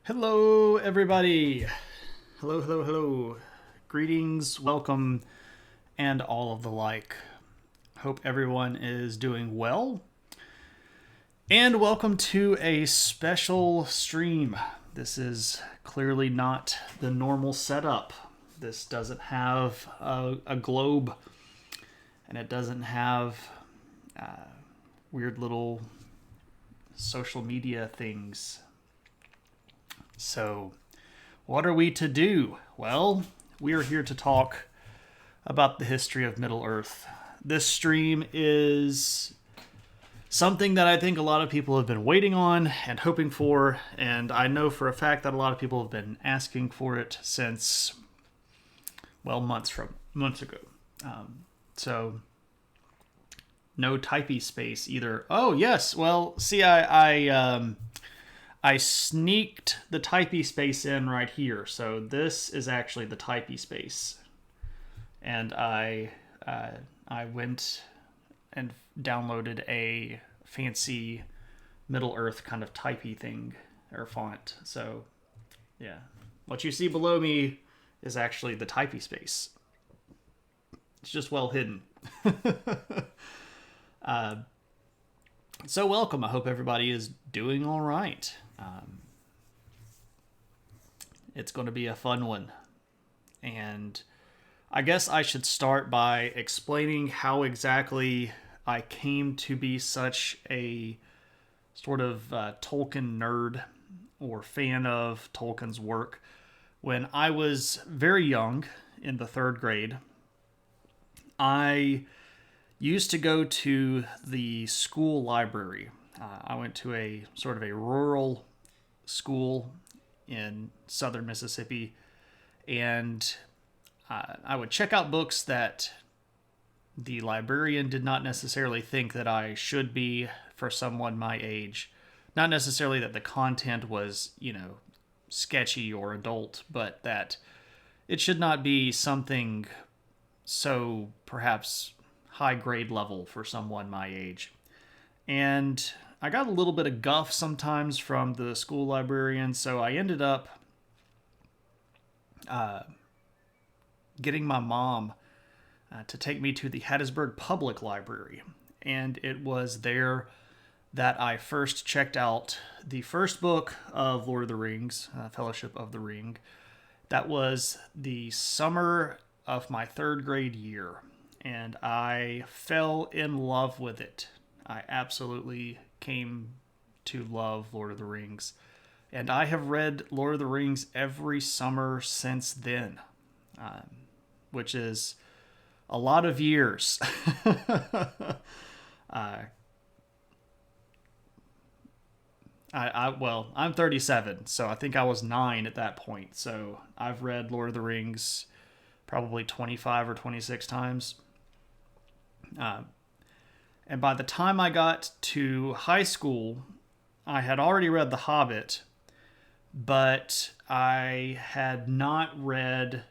Hello, everybody. Hello, hello, hello. Greetings, welcome, and all of the like. Hope everyone is doing well. And welcome to a special stream. This is clearly not the normal setup. This doesn't have a globe, and it doesn't have weird little social media things. So, what are we to do? Well, we are here to talk about the history of Middle Earth. This stream is something that I think a lot of people have been waiting on and hoping for, and I know for a fact that a lot of people have been asking for it since, well, months ago. So, no typey space either. Oh yes, well, see, I sneaked the typey space in right here. So this is actually the typey space. And I went and downloaded a fancy Middle Earth kind of typey thing or font. So yeah, what you see below me is actually the typey space. It's just well hidden. So welcome. I hope everybody is doing all right. It's going to be a fun one. And I guess I should start by explaining how exactly I came to be such a sort of Tolkien nerd or fan of Tolkien's work. When I was very young, in the third grade, I used to go to the school library. I went to a sort of a rural school in southern Mississippi, and I would check out books that the librarian did not necessarily think that I should be for someone my age. Not necessarily that the content was, sketchy or adult, but that it should not be something so perhaps high grade level for someone my age. And I got a little bit of guff sometimes from the school librarian, so I ended up getting my mom to take me to the Hattiesburg Public Library. And it was there that I first checked out the first book of Lord of the Rings, Fellowship of the Ring. That was the summer of my third grade year, and I fell in love with it. I absolutely came to love Lord of the Rings. And I have read Lord of the Rings every summer since then, which is a lot of years. I'm 37, so I think I was 9 at that point. So I've read Lord of the Rings probably 25 or 26 times. And by the time I got to high school, I had already read The Hobbit, but I had not read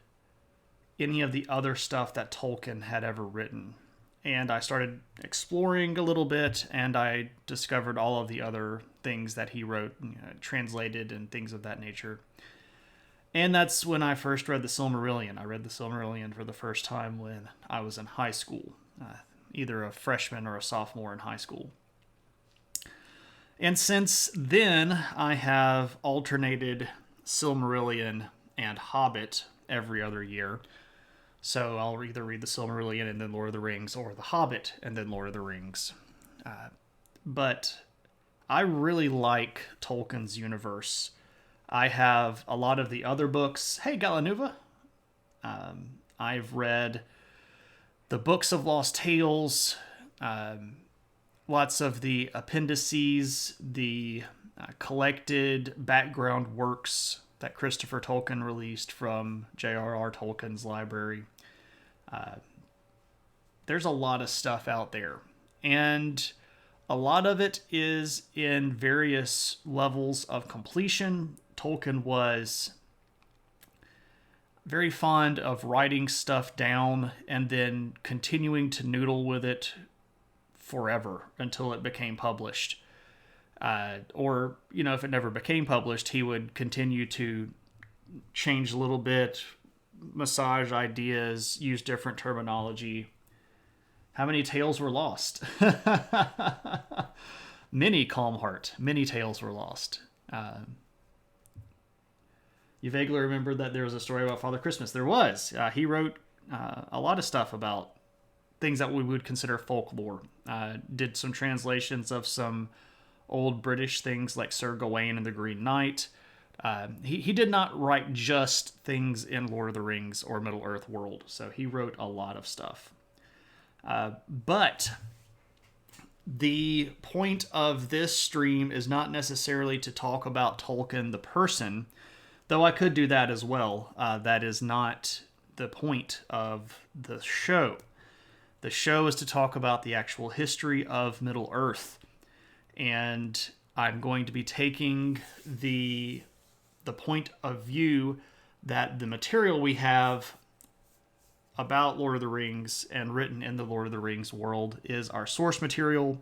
any of the other stuff that Tolkien had ever written. And I started exploring a little bit, and I discovered all of the other things that he wrote, translated, and things of that nature. And that's when I first read the Silmarillion. I read the Silmarillion for the first time when I was in high school. Either a freshman or a sophomore in high school. And since then, I have alternated Silmarillion and Hobbit every other year. So I'll either read the Silmarillion and then Lord of the Rings, or the Hobbit and then Lord of the Rings. But I really like Tolkien's universe. I have a lot of the other books. Hey, Galanuva! I've read the Books of Lost Tales, lots of the appendices, the collected background works that Christopher Tolkien released from J.R.R. Tolkien's library. There's a lot of stuff out there, and a lot of it is in various levels of completion. Tolkien was very fond of writing stuff down and then continuing to noodle with it forever until it became published. Or, if it never became published, he would continue to change a little bit, massage ideas, use different terminology. How many tales were lost? Many, calm heart. Many tales were lost. You vaguely remember that there was a story about Father Christmas. There was. He wrote a lot of stuff about things that we would consider folklore. Did some translations of some old British things like Sir Gawain and the Green Knight. He did not write just things in Lord of the Rings or Middle Earth world, so he wrote a lot of stuff. But the point of this stream is not necessarily to talk about Tolkien the person, though I could do that as well. That is not the point of the show. The show is to talk about the actual history of Middle Earth. And I'm going to be taking the point of view that the material we have about Lord of the Rings and written in the Lord of the Rings world is our source material,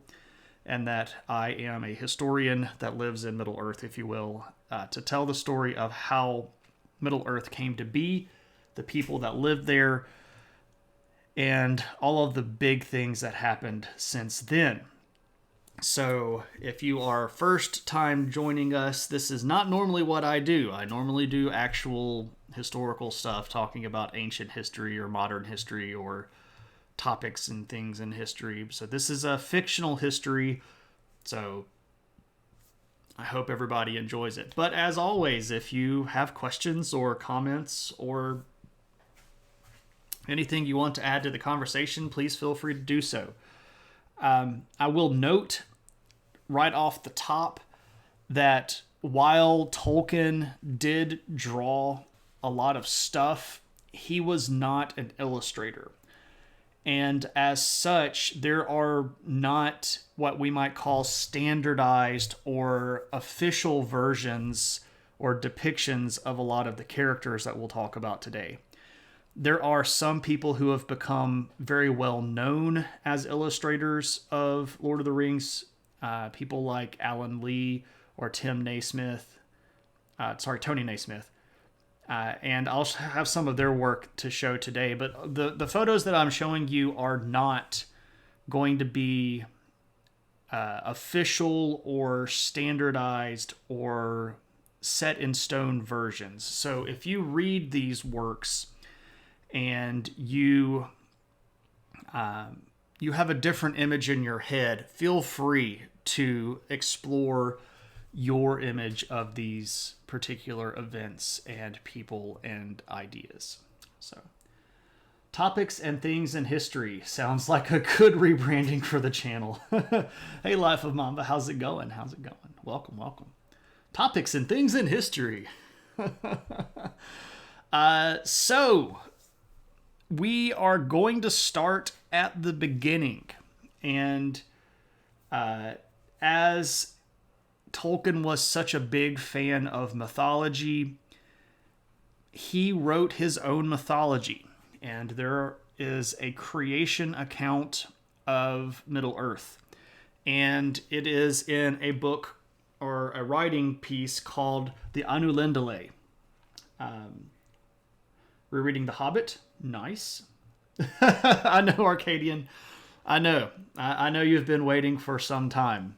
and that I am a historian that lives in Middle Earth, if you will, to tell the story of how Middle Earth came to be, the people that lived there, and all of the big things that happened since then. So if you are first time joining us, this is not normally what I do. I normally do actual historical stuff, talking about ancient history or modern history or topics and things in history. So this is a fictional history, so I hope everybody enjoys it. But as always, if you have questions or comments or anything you want to add to the conversation, please feel free to do so. I will note right off the top that while Tolkien did draw a lot of stuff, he was not an illustrator. And as such, there are not what we might call standardized or official versions or depictions of a lot of the characters that we'll talk about today. There are some people who have become very well known as illustrators of Lord of the Rings. People like Alan Lee or Tony Naismith. And I'll have some of their work to show today. But the photos that I'm showing you are not going to be official or standardized or set in stone versions. So if you read these works and you have a different image in your head, feel free to explore your image of these particular events and people and ideas. So, topics and things in history sounds like a good rebranding for the channel. Hey, Life of Mamba, how's it going? Welcome. Topics and things in history. So, we are going to start at the beginning. And as Tolkien was such a big fan of mythology, he wrote his own mythology. And there is a creation account of Middle Earth. And it is in a book or a writing piece called the Ainur. We're reading The Hobbit. Nice. I know, Arcadian. I know. I know you've been waiting for some time.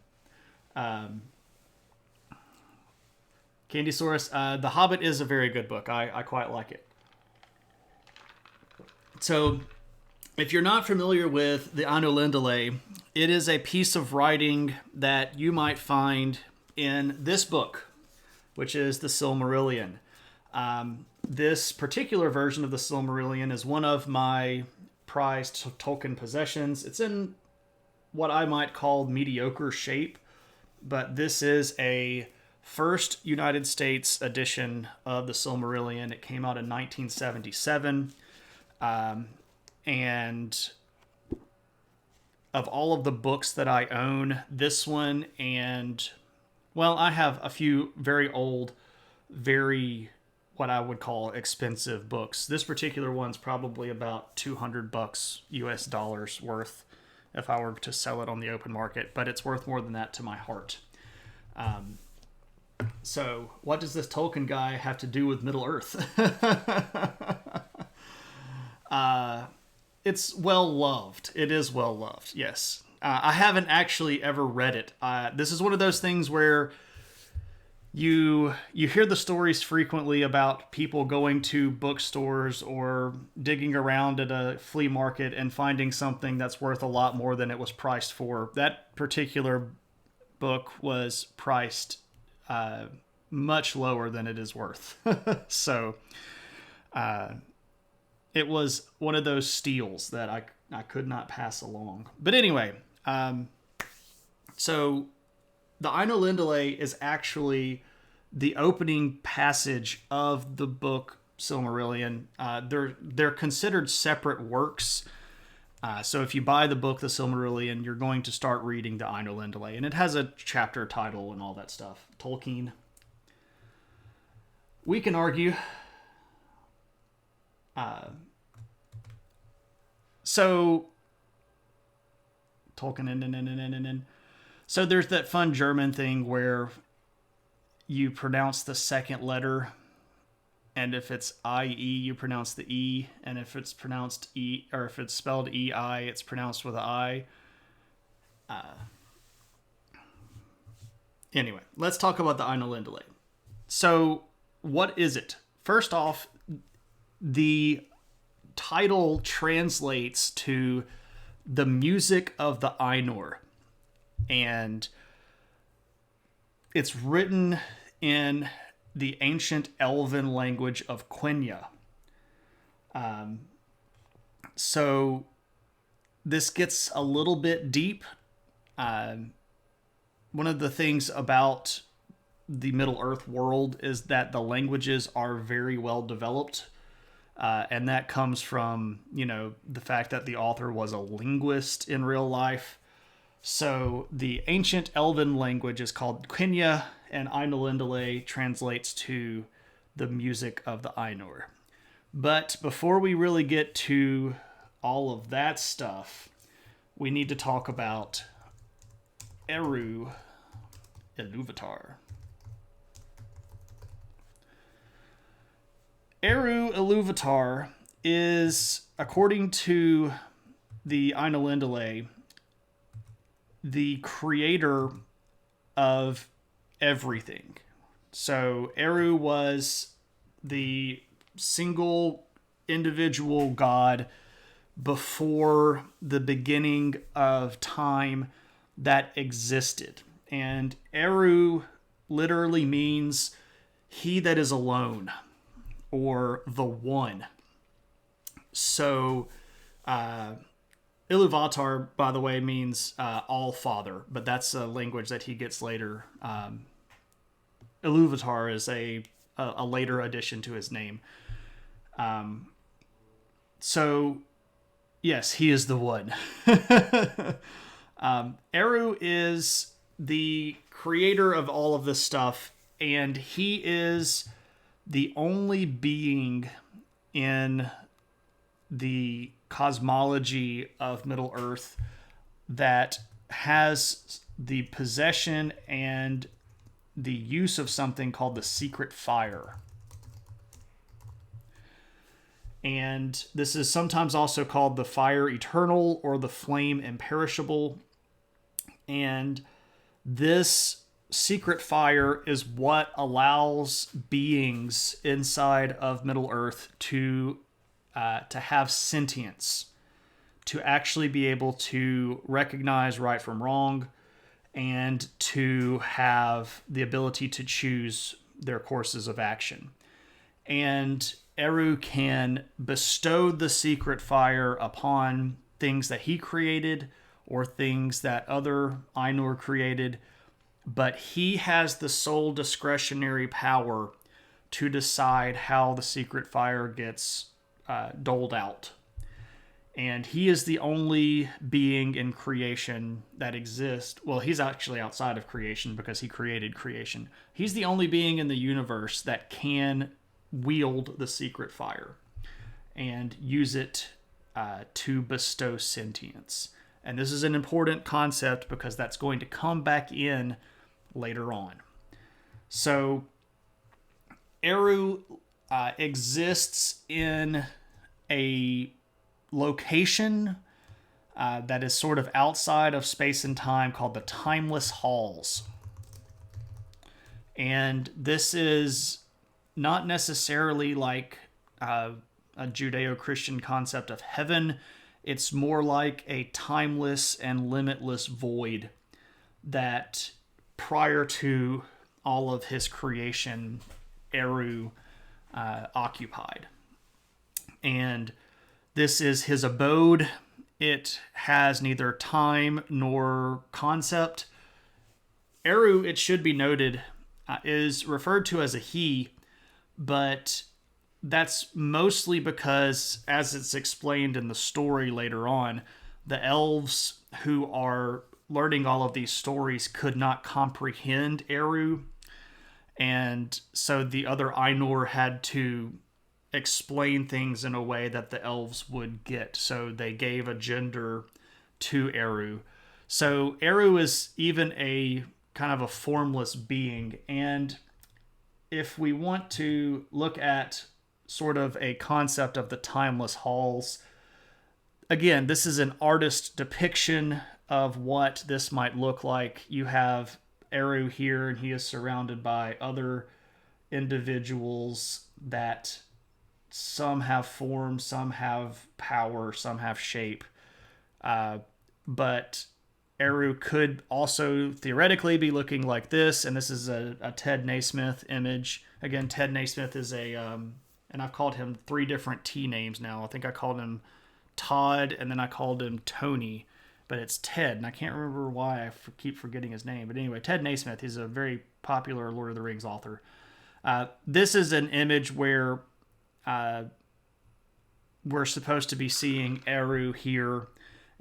Candysaurus, The Hobbit is a very good book. I quite like it. So, if you're not familiar with the Ainur, it is a piece of writing that you might find in this book, which is the Silmarillion. This particular version of the Silmarillion is one of my prized Tolkien possessions. It's in what I might call mediocre shape, but this is a first United States edition of the Silmarillion. It came out in 1977. And of all of the books that I own, this one and, well, I have a few very old, very what I would call expensive books. This particular one's probably about $200 US dollars worth if I were to sell it on the open market, but it's worth more than that to my heart. So, what does this Tolkien guy have to do with Middle Earth? It's well loved. It is well loved, yes. I haven't actually ever read it. This is one of those things where you hear the stories frequently about people going to bookstores or digging around at a flea market and finding something that's worth a lot more than it was priced for. That particular book was priced much lower than it is worth. So it was one of those steals that I could not pass along. But anyway, so the Ainur is actually the opening passage of the book Silmarillion. They're considered separate works. So if you buy the book The Silmarillion, you're going to start reading the Ainur, and it has a chapter title and all that stuff. Tolkien. We can argue. So Tolkien. So there's that fun German thing where you pronounce the second letter, and if it's IE, you pronounce the E, and if it's pronounced E, or if it's spelled EI, it's pronounced with an I. Anyway, let's talk about the Ainur. So, what is it? First off, the title translates to the music of the Ainur, and it's written in the ancient elven language of Quenya. So this gets a little bit deep. One of the things about the Middle Earth world is that the languages are very well developed. And that comes from, the fact that the author was a linguist in real life. So the ancient elven language is called Quenya, and Ainur translates to the music of the Ainur. But before we really get to all of that stuff, we need to talk about Eru Ilúvatar. Eru Ilúvatar is, according to the Ainur, the creator of everything. So Eru was the single individual god before the beginning of time that existed. And Eru literally means he that is alone, or the one. So Ilúvatar, by the way, means all father, but that's a language that he gets later. Ilúvatar is a later addition to his name. So, yes, he is the one. Eru is the creator of all of this stuff, and he is the only being in the cosmology of Middle Earth that has the possession and the use of something called the secret fire. And this is sometimes also called the fire eternal or the flame imperishable. And this secret fire is what allows beings inside of Middle Earth to have sentience, to actually be able to recognize right from wrong, and to have the ability to choose their courses of action. And Eru can bestow the secret fire upon things that he created or things that other Ainur created, but he has the sole discretionary power to decide how the secret fire gets doled out. And he is the only being in creation that exists. Well, he's actually outside of creation because he created creation. He's the only being in the universe that can wield the secret fire and use it to bestow sentience. And this is an important concept because that's going to come back in later on. So Eru exists in a location that is sort of outside of space and time called the Timeless Halls. And this is not necessarily like a Judeo-Christian concept of heaven. It's more like a timeless and limitless void that prior to all of his creation, Eru occupied. And this is his abode. It has neither time nor concept. Eru, it should be noted, is referred to as a he, but that's mostly because, as it's explained in the story later on, the elves who are learning all of these stories could not comprehend Eru, and so the other Ainur had to explain things in a way that the elves would get. So they gave a gender to Eru. So Eru is even a kind of a formless being, and if we want to look at sort of a concept of the timeless halls, again, this is an artist depiction of what this might look like. You have Eru here, and he is surrounded by other individuals that some have form, some have power, some have shape. But Eru could also theoretically be looking like this, and this is a Ted Naismith image. Again, Ted Naismith is and I've called him 3 different T names now. I think I called him Todd, and then I called him Tony, but it's Ted, and I can't remember why I keep forgetting his name. But anyway, Ted Naismith, he's a very popular Lord of the Rings author. This is an image where we're supposed to be seeing Eru here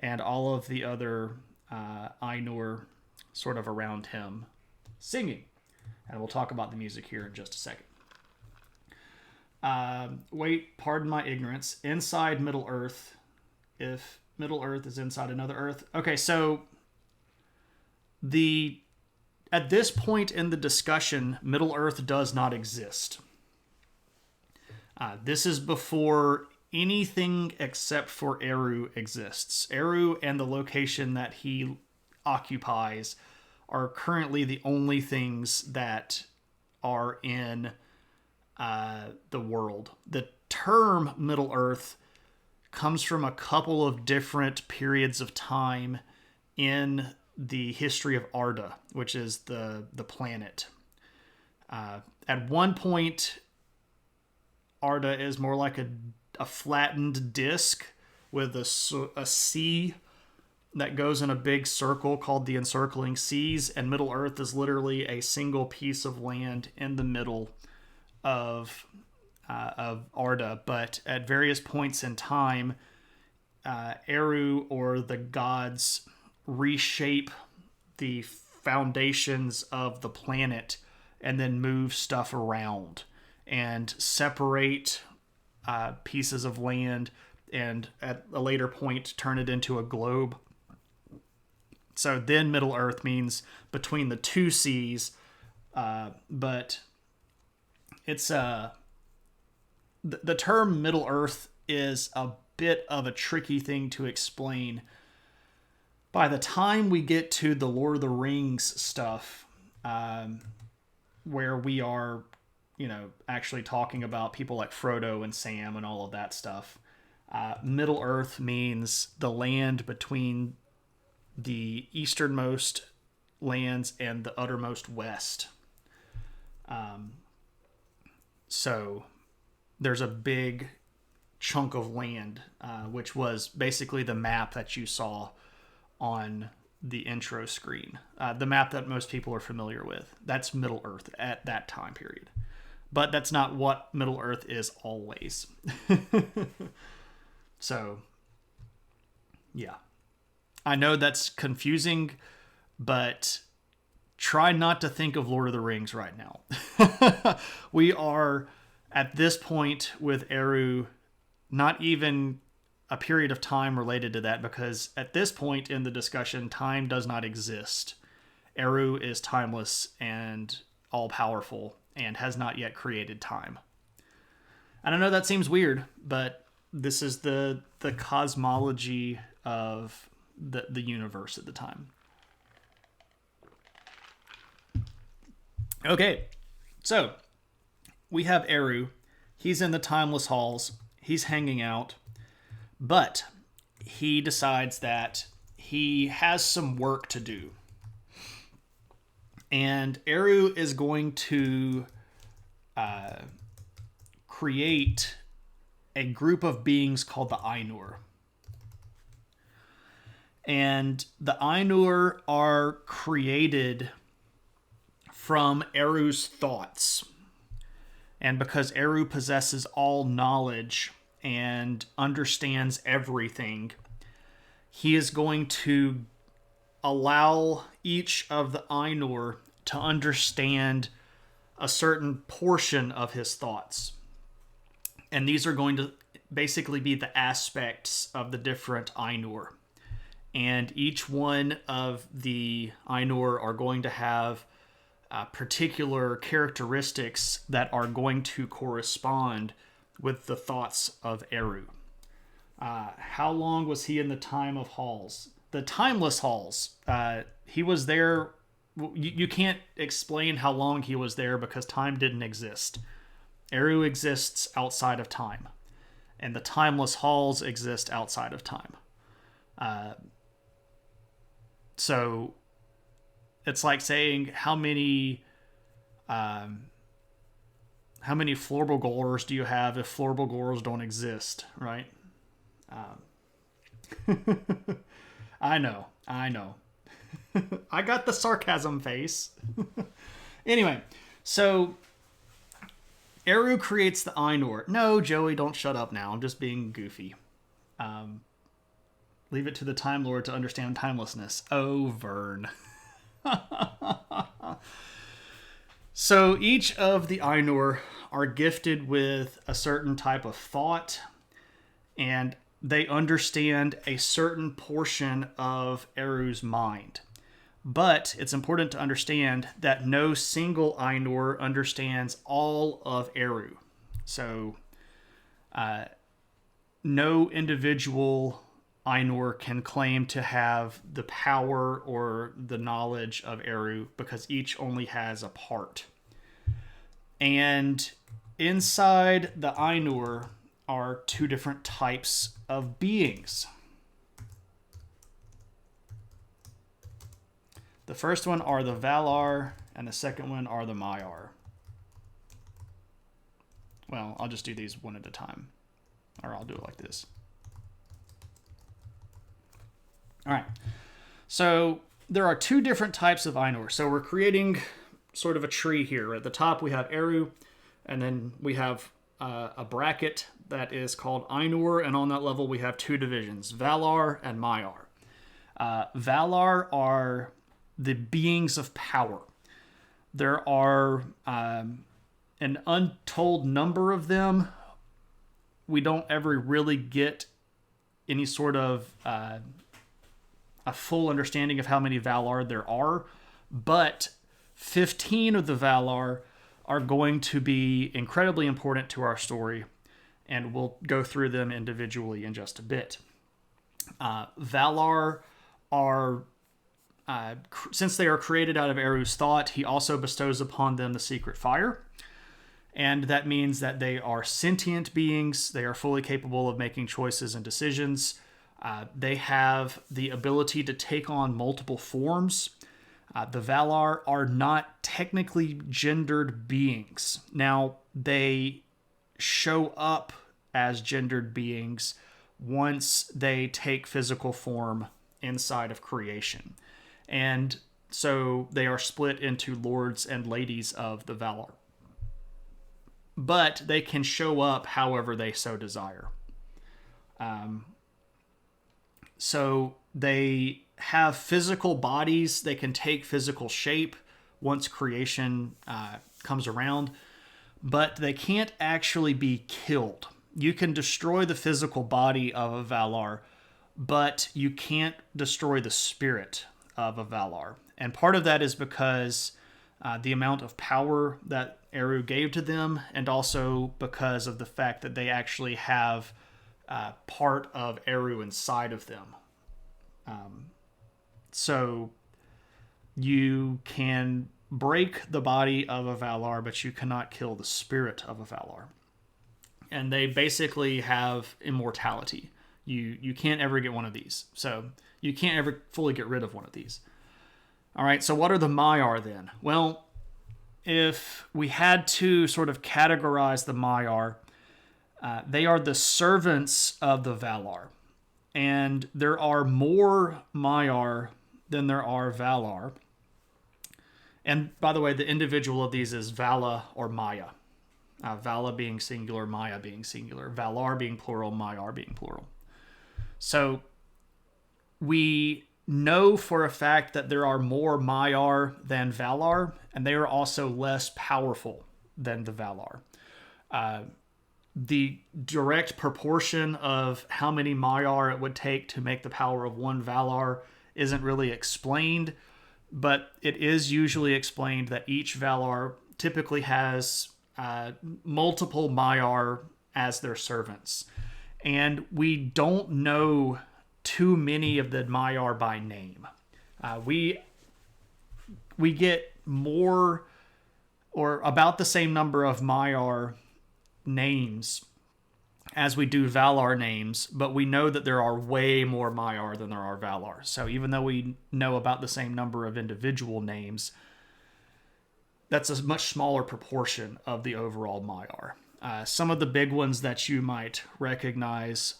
and all of the other Ainur sort of around him singing. And we'll talk about the music here in just a second. Pardon my ignorance. Inside Middle Earth, if Middle Earth is inside another Earth. Okay, so at this point in the discussion, Middle Earth does not exist. This is before anything except for Eru exists. Eru and the location that he occupies are currently the only things that are in the world. The term Middle Earth comes from a couple of different periods of time in the history of Arda, which is the planet. At one point, Arda is more like a flattened disc with a sea that goes in a big circle called the Encircling Seas, and Middle Earth is literally a single piece of land in the middle of Arda. But at various points in time, Eru or the gods reshape the foundations of the planet and then move stuff around and separate pieces of land, and at a later point turn it into a globe. So then Middle Earth means between the two seas, but it's the term Middle Earth is a bit of a tricky thing to explain. By the time we get to the Lord of the Rings stuff, where we are, actually talking about people like Frodo and Sam and all of that stuff, Middle Earth means the land between the easternmost lands and the uttermost west. So there's a big chunk of land, which was basically the map that you saw on the intro screen. The map that most people are familiar with. That's Middle Earth at that time period. But that's not what Middle Earth is always. So, yeah. I know that's confusing, but try not to think of Lord of the Rings right now. We are, at this point with Eru, not even a period of time related to that, because at this point in the discussion, time does not exist. Eru is timeless and all-powerful and has not yet created time. And I know that seems weird, but this is the cosmology of the universe at the time. Okay, so we have Eru. He's in the timeless halls. He's hanging out. But he decides that he has some work to do. And Eru is going to create a group of beings called the Ainur. And the Ainur are created from Eru's thoughts. And because Eru possesses all knowledge and understands everything, he is going to allow each of the Ainur to understand a certain portion of his thoughts. And these are going to basically be the aspects of the different Ainur. And each one of the Ainur are going to have particular characteristics that are going to correspond with the thoughts of Eru. How long was he in the time of halls? The timeless halls. He was there. You can't explain how long he was there because time didn't exist. Eru exists outside of time, and the timeless halls exist outside of time. So it's like saying how many Florbogoers do you have if Florbogoers don't exist, right? I know. I got the sarcasm face. Anyway, so Eru creates the Ainur. No, Joey, don't shut up now. I'm just being goofy. Leave it to the Time Lord to understand timelessness. Oh, Vern. So each of the Ainur are gifted with a certain type of thought, and they understand a certain portion of Eru's mind. But it's important to understand that no single Ainur understands all of Eru. So no individual Ainur can claim to have the power or the knowledge of Eru because each only has a part. And inside the Ainur are two different types of beings. The first one are the Valar, and the second one are the Maiar. Well, I'll just do these one at a time, or I'll do it like this. All right, so there are two different types of Ainur. So we're creating sort of a tree here. At the top we have Eru, and then we have a bracket that is called Ainur, and on that level we have two divisions, Valar and Maiar. Valar are the beings of power. There are an untold number of them. We don't ever really get any sort of a full understanding of how many Valar there are, but 15 of the Valar are going to be incredibly important to our story, and we'll go through them individually in just a bit. Valar are, since they are created out of Eru's thought, he also bestows upon them the secret fire, and that means that they are sentient beings. They are fully capable of making choices and decisions. They have the ability to take on multiple forms. The Valar are not technically gendered beings. Now, they show up as gendered beings once they take physical form inside of creation. And so they are split into lords and ladies of the Valar. But they can show up however they so desire. So they have physical bodies. They can take physical shape once creation comes around, but they can't actually be killed. You can destroy the physical body of a Valar, but you can't destroy the spirit of a Valar. And part of that is because the amount of power that Eru gave to them, and also because of the fact that they actually have part of Eru inside of them. So you can break the body of a Valar, but you cannot kill the spirit of a Valar. And they basically have immortality. You can't ever get one of these. So you can't ever fully get rid of one of these. All right, so what are the Maiar then? Well, if we had to sort of categorize the Maiar, they are the servants of the Valar. And there are more Maiar than there are Valar. And by the way, the individual of these is Vala or Maya. Vala being singular, Maya being singular. Valar being plural, Maiar being plural. So we know for a fact that there are more Maiar than Valar, and they are also less powerful than the Valar. The direct proportion of how many Maiar it would take to make the power of one Valar isn't really explained, but it is usually explained that each Valar typically has multiple Maiar as their servants. And we don't know too many of the Maiar by name. We get more or about the same number of Maiar names as we do Valar names, but we know that there are way more Maiar than there are Valar. So even though we know about the same number of individual names, that's a much smaller proportion of the overall Maiar. Some of the big ones that you might recognize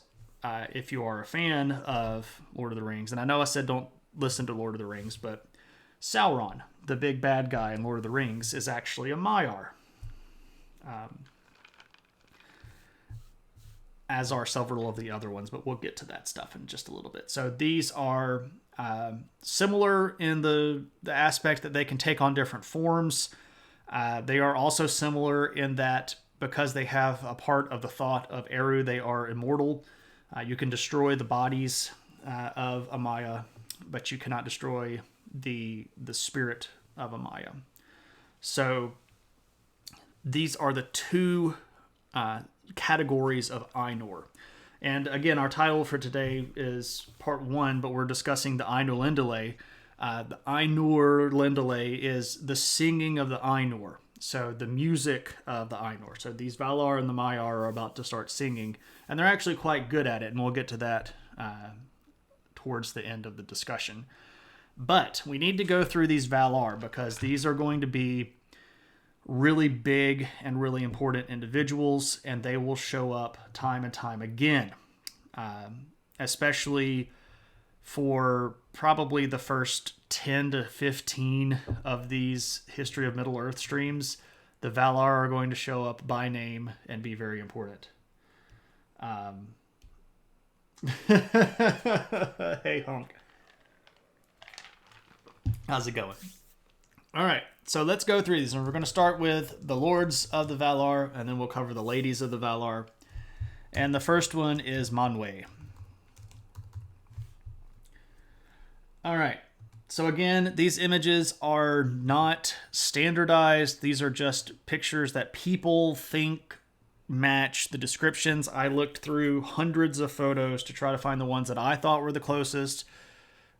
if you are a fan of Lord of the Rings, and I know I said don't listen to Lord of the Rings, but Sauron, the big bad guy in Lord of the Rings, is actually a Maiar. As are several of the other ones, but we'll get to that stuff in just a little bit. So these are similar in the aspect that they can take on different forms. They are also similar in that because they have a part of the thought of Eru, they are immortal. You can destroy the bodies of a Maya, but you cannot destroy the spirit of a Maya. So these are the two categories of Ainur. And again, our title for today is part 1, but we're discussing the Ainur Lindale. The Ainur Lindale is the singing of the Ainur. So the music of the Ainur. So these Valar and the Maiar are about to start singing, and they're actually quite good at it, and we'll get to that towards the end of the discussion. But we need to go through these Valar because these are going to be really big and really important individuals, and they will show up time and time again, especially for probably the first 10 to 15 of these History of Middle-earth streams. The Valar are going to show up by name and be very important. Hey, Honk. How's it going? All right, so let's go through these. And we're going to start with the Lords of the Valar, and then we'll cover the Ladies of the Valar. And the first one is Manwë. All right, so again, these images are not standardized. These are just pictures that people think match the descriptions. I looked through hundreds of photos to try to find the ones that I thought were the closest.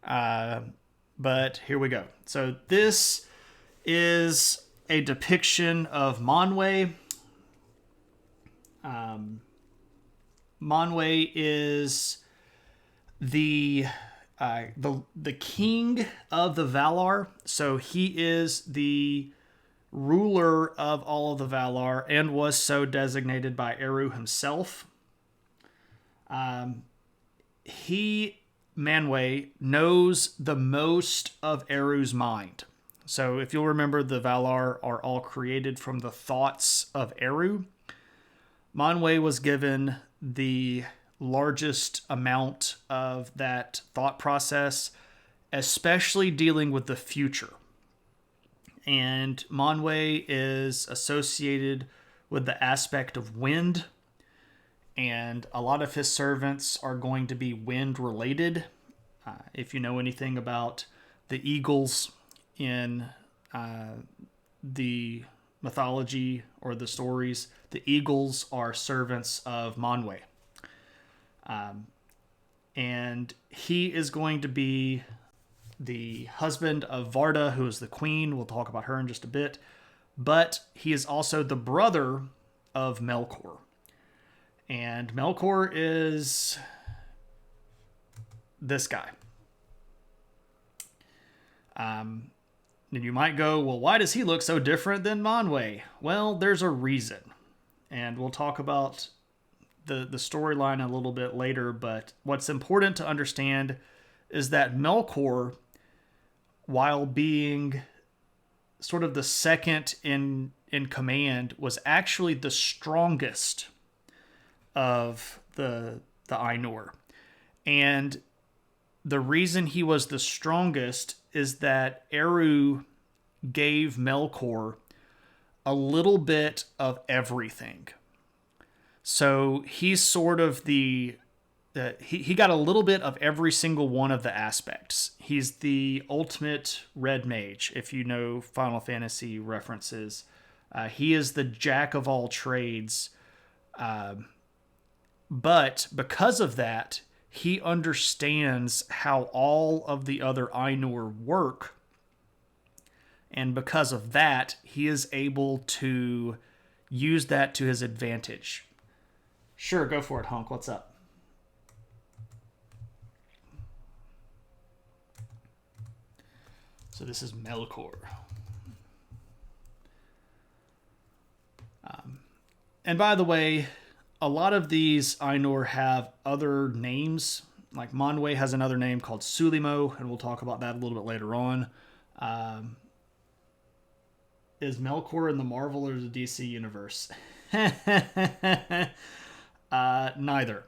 But here we go. So this is a depiction of Manwë. Manwë is the king of the Valar. So he is the ruler of all of the Valar and was so designated by Eru himself. Manwë knows the most of Eru's mind. So if you'll remember, the Valar are all created from the thoughts of Eru. Manwë was given the largest amount of that thought process, especially dealing with the future. And Manwë is associated with the aspect of wind, and a lot of his servants are going to be wind related. If you know anything about the eagles in the mythology or the stories, the eagles are servants of Manwe. And he is going to be the husband of Varda, who is the queen. We'll talk about her in just a bit. But he is also the brother of Melkor. And Melkor is this guy. And you might go, well, why does he look so different than Manwe? Well, there's a reason. And we'll talk about the storyline a little bit later, but what's important to understand is that Melkor, while being sort of the second in command, was actually the strongest of the Ainur. And the reason he was the strongest is that Eru gave Melkor a little bit of everything. So he's sort of he got a little bit of every single one of the aspects. He's the ultimate red mage, if you know Final Fantasy references. He is the jack of all trades. But because of that, he understands how all of the other Ainur work. And because of that, he is able to use that to his advantage. Sure, go for it, Hunk. What's up? So this is Melkor. And by the way, a lot of these Ainur have other names. Like Manwe has another name called Sulimo, and we'll talk about that a little bit later on. Is Melkor in the Marvel or the DC universe? Neither.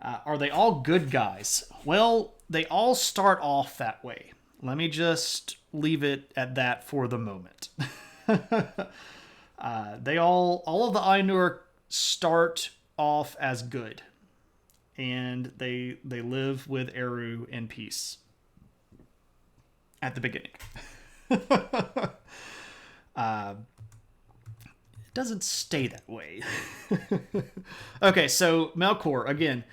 Are they all good guys? Well, they all start off that way. Let me just leave it at that for the moment. All of the Ainur start off as good, and they live with Eru in peace at the beginning. It doesn't stay that way. Okay, so Melkor, again,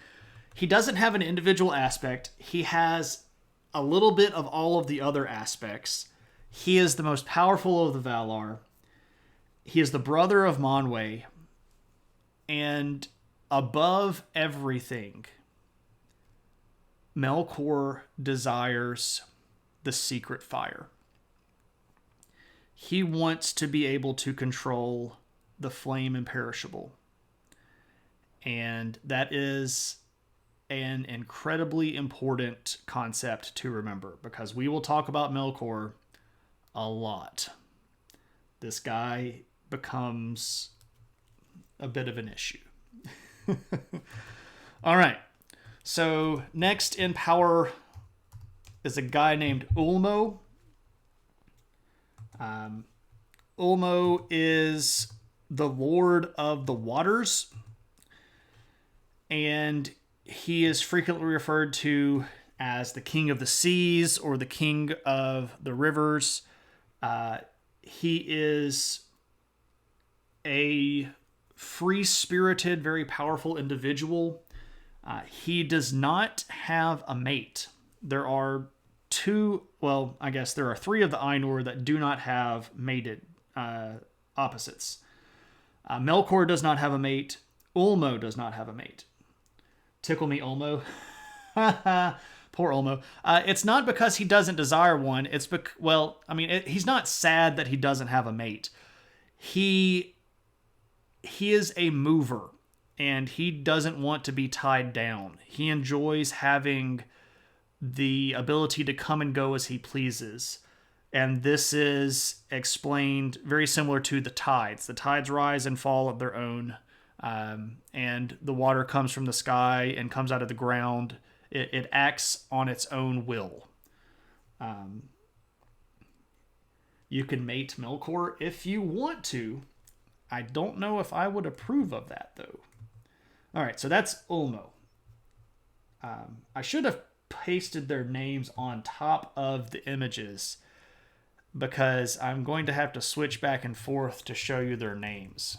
he doesn't have an individual aspect. He has a little bit of all of the other aspects. He is the most powerful of the Valar. He is the brother of Manwe. And above everything, Melkor desires the secret fire. He wants to be able to control the flame imperishable. And that is an incredibly important concept to remember, because we will talk about Melkor a lot. This guy becomes a bit of an issue. All right. So next in power is a guy named Ulmo. Ulmo is the Lord of the Waters, and he is frequently referred to as the King of the Seas or the King of the Rivers. He is a free-spirited, very powerful individual. He does not have a mate. There are three of the Ainur that do not have mated opposites. Melkor does not have a mate. Ulmo does not have a mate. Tickle me, Ulmo. Poor Ulmo. It's not because he doesn't desire one. It's he's not sad that he doesn't have a mate. He is a mover, and he doesn't want to be tied down. He enjoys having the ability to come and go as he pleases. And this is explained very similar to the tides. The tides rise and fall of their own. And the water comes from the sky and comes out of the ground. It acts on its own will. You can mate Melkor if you want to. I don't know if I would approve of that, though. All right, so that's Ulmo. I should have pasted their names on top of the images. because I'm going to have to switch back and forth to show you their names.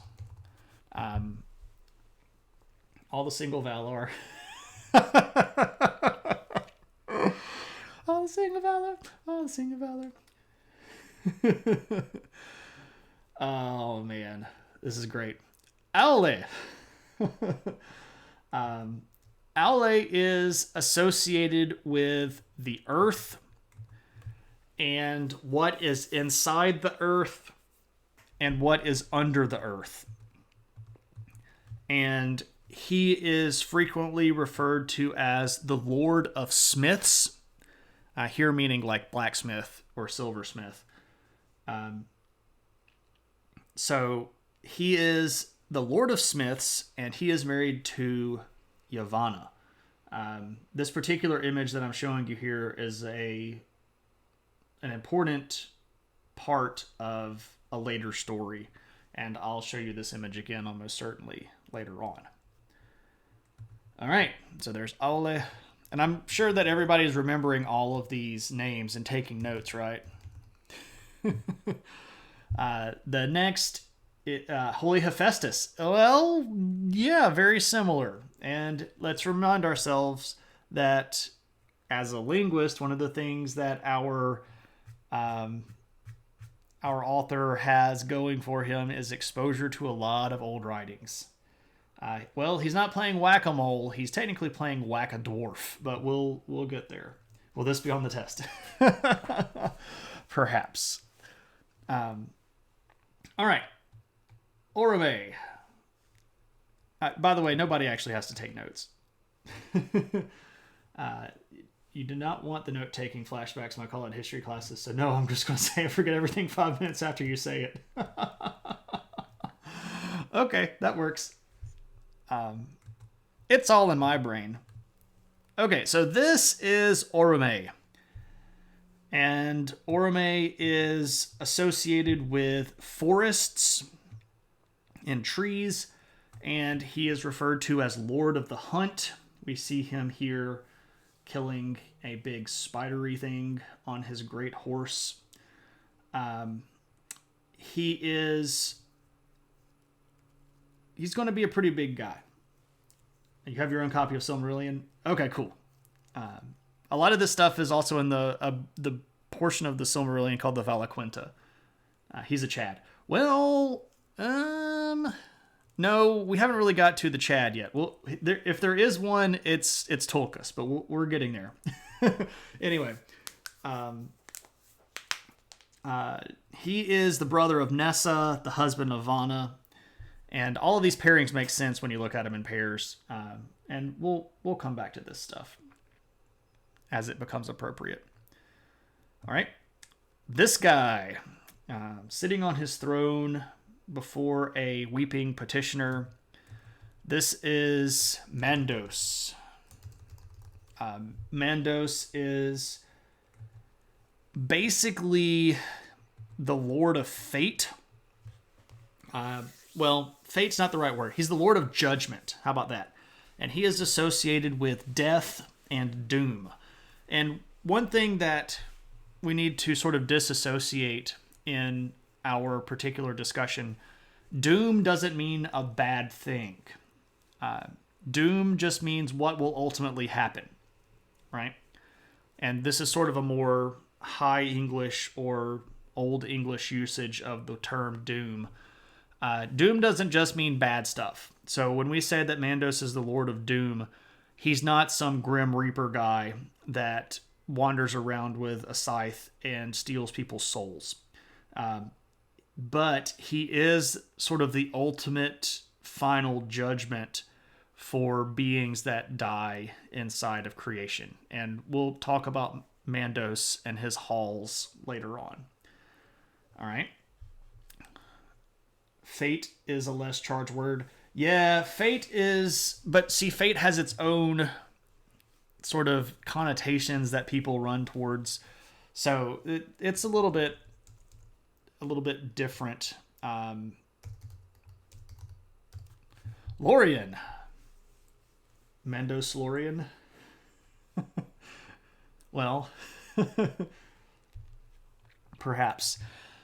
All the single valor. All the single valor. All the single valor. Oh, man. This is great. Aule. Aule is associated with the earth and what is inside the earth and what is under the earth. And he is frequently referred to as the Lord of Smiths, here meaning like blacksmith or silversmith. So he is the Lord of Smiths, and he is married to Yavanna. This particular image that I'm showing you here is an important part of a later story, and I'll show you this image again almost certainly later on. All right, so there's Aule, and I'm sure that everybody's remembering all of these names and taking notes, right? The next, Holy Hephaestus. Well, yeah, very similar. And let's remind ourselves that as a linguist, one of the things that our author has going for him is exposure to a lot of old writings. Well, he's not playing whack-a-mole. He's technically playing whack-a-dwarf, but we'll get there. Will this be on the test? Perhaps. All right. Orome. By the way, nobody actually has to take notes. You do not want the note-taking flashbacks in my college history classes, so no, I'm just going to say I forget everything 5 minutes after you say it. Okay, that works. It's all in my brain. Okay, so this is Orome. And Orome is associated with forests and trees, and he is referred to as Lord of the Hunt. We see him here killing a big spidery thing on his great horse. He's going to be a pretty big guy. You have your own copy of Silmarillion? Okay, cool. A lot of this stuff is also in the portion of the Silmarillion called the Valaquenta. He's a Chad. Well, no, we haven't really got to the Chad yet. Well, if there is one, it's Tulkas, but we're getting there. Anyway, he is the brother of Nessa, the husband of Vanna, and all of these pairings make sense when you look at them in pairs. And we'll come back to this stuff as it becomes appropriate. All right, this guy sitting on his throne before a weeping petitioner. This is Mandos. Mandos is basically the Lord of Fate. Well, fate's not the right word. He's the Lord of Judgment. How about that? And he is associated with death and doom. And one thing that we need to sort of disassociate in our particular discussion, doom doesn't mean a bad thing. Doom just means what will ultimately happen, right? And this is sort of a more high English or old English usage of the term doom. Doom doesn't just mean bad stuff. So when we say that Mandos is the Lord of Doom, he's not some Grim Reaper guy that wanders around with a scythe and steals people's souls. But he is sort of the ultimate final judgment for beings that die inside of creation. And we'll talk about Mandos and his halls later on. All right. Fate is a less charged word. Yeah, fate is... But see, fate has its own sort of connotations that people run towards. So it's a little bit different. Lorien. Mandos Lorien. perhaps.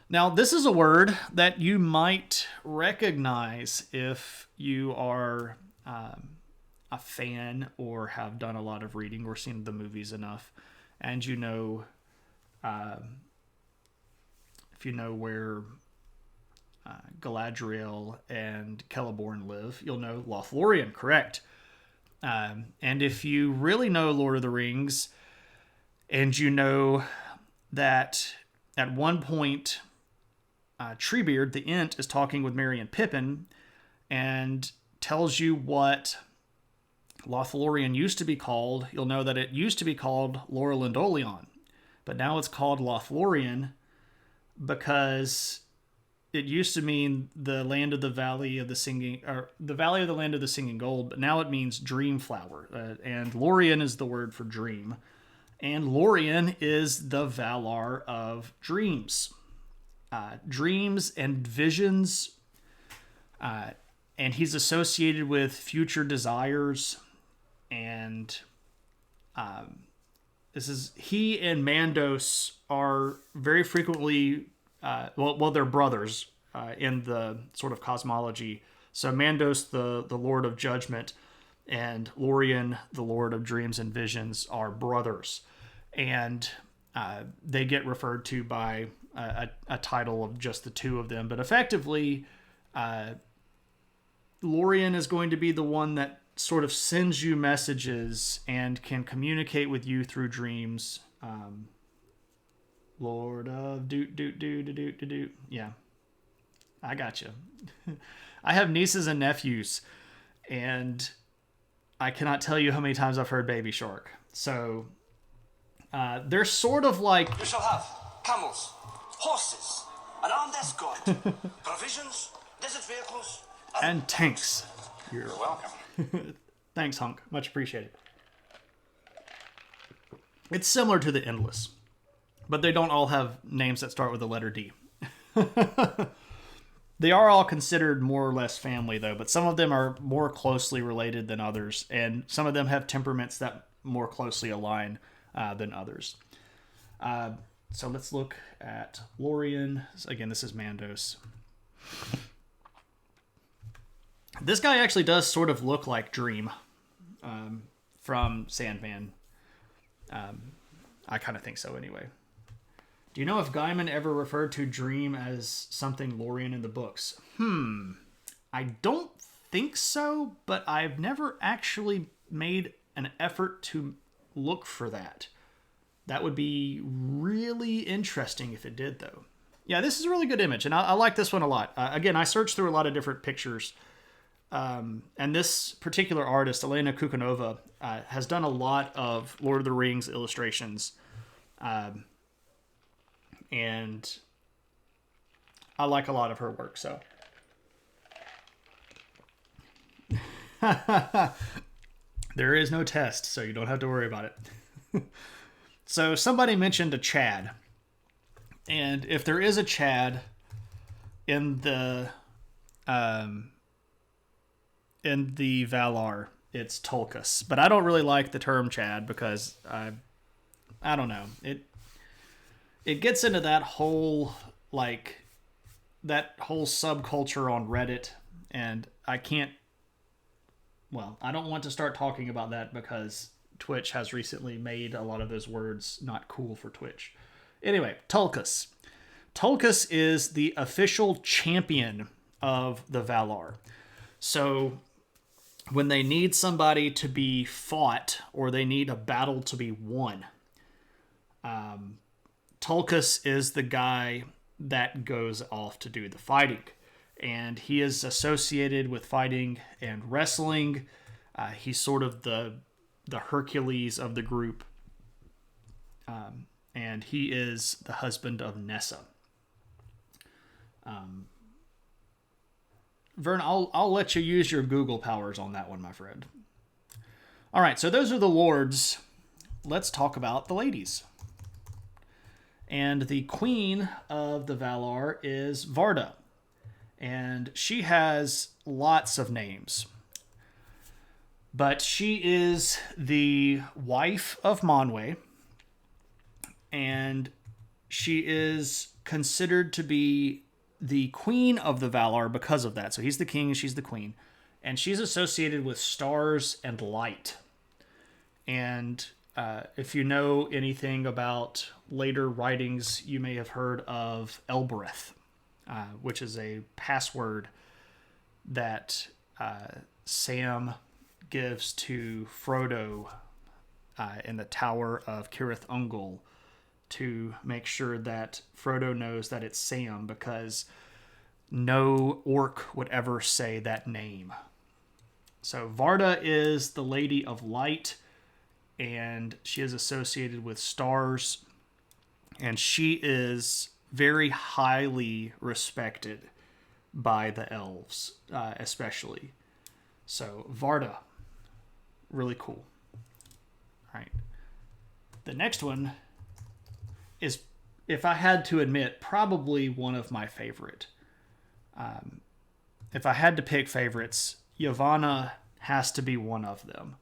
Now, this is a word that you might recognize if you are a fan or have done a lot of reading or seen the movies enough, and you know, if you know where Galadriel and Celeborn live, you'll know Lothlorien, correct? And if you really know Lord of the Rings, and you know that at one point, Treebeard, the Ent, is talking with Merry and Pippin and tells you what Lothlorien used to be called, you'll know that it used to be called Laurel Dolion, but now it's called Lothlorien because it used to mean the land of the valley of the singing, or the valley of the land of the singing gold, but now it means dream flower. And Lorien is the word for dream. And Lorien is the Valar of dreams. Dreams and visions. And he's associated with future desires. And he and Mandos are very frequently, they're brothers in the sort of cosmology. So Mandos, the Lord of Judgment, and Lorien, the Lord of Dreams and Visions, are brothers. And they get referred to by a title of just the two of them. But effectively, Lorien is going to be the one that sort of sends you messages and can communicate with you through dreams. Lord of doot. Yeah, I got you. I have nieces and nephews, and I cannot tell you how many times I've heard Baby Shark. So they're sort of like... You shall have camels, horses, an armed escort, provisions, desert vehicles, and tanks. You're welcome. Thanks, Hunk. Much appreciated. It's similar to the Endless, but they don't all have names that start with the letter D. They are all considered more or less family, though, but some of them are more closely related than others, and some of them have temperaments that more closely align than others. So let's look at Lorien. Again, this is Mandos. This guy actually does sort of look like Dream from Sandman. I kind of think so anyway. Do you know if Gaiman ever referred to Dream as something Lorien in the books? I don't think so, but I've never actually made an effort to look for that. That would be really interesting if it did, though. Yeah, this is a really good image, and I like this one a lot. Again, I searched through a lot of different pictures, and this particular artist, Elena Kukanova, has done a lot of Lord of the Rings illustrations, and I like a lot of her work, so. There is no test, so you don't have to worry about it. So somebody mentioned a Chad. And if there is a Chad in the Valar, it's Tulkas. But I don't really like the term Chad because I don't know. It gets into that whole subculture on Reddit, and I don't want to start talking about that because Twitch has recently made a lot of those words not cool for Twitch. Anyway, Tulkas. Tulkas is the official champion of the Valar. So when they need somebody to be fought or they need a battle to be won, Tulkas is the guy that goes off to do the fighting. And he is associated with fighting and wrestling. He's sort of the Hercules of the group. And he is the husband of Nessa. Vern, I'll let you use your Google powers on that one, my friend. All right, so those are the lords. Let's talk about the ladies. And the queen of the Valar is Varda. And she has lots of names. But she is the wife of Manwë. And she is considered to be the queen of the Valar because of that. So he's the king and she's the queen. And she's associated with stars and light. And if you know anything about later writings, you may have heard of Elbereth, which is a password that Sam gives to Frodo in the Tower of Cirith Ungol to make sure that Frodo knows that it's Sam, because no orc would ever say that name. So Varda is the Lady of Light, and she is associated with stars, and she is very highly respected by the elves, especially. So Varda, really cool. All right. The next one is, if I had to admit, probably one of my favorite. If I had to pick favorites, Yavanna has to be one of them.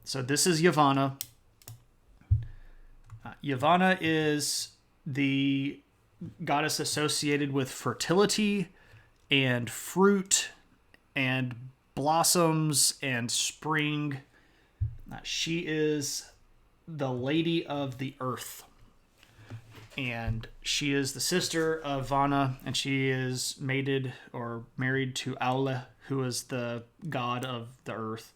So this is Yavanna. Yavanna is the goddess associated with fertility and fruit and blossoms and spring. She is the Lady of the Earth. And she is the sister of Vanna, and she is mated or married to Aule, who is the god of the earth.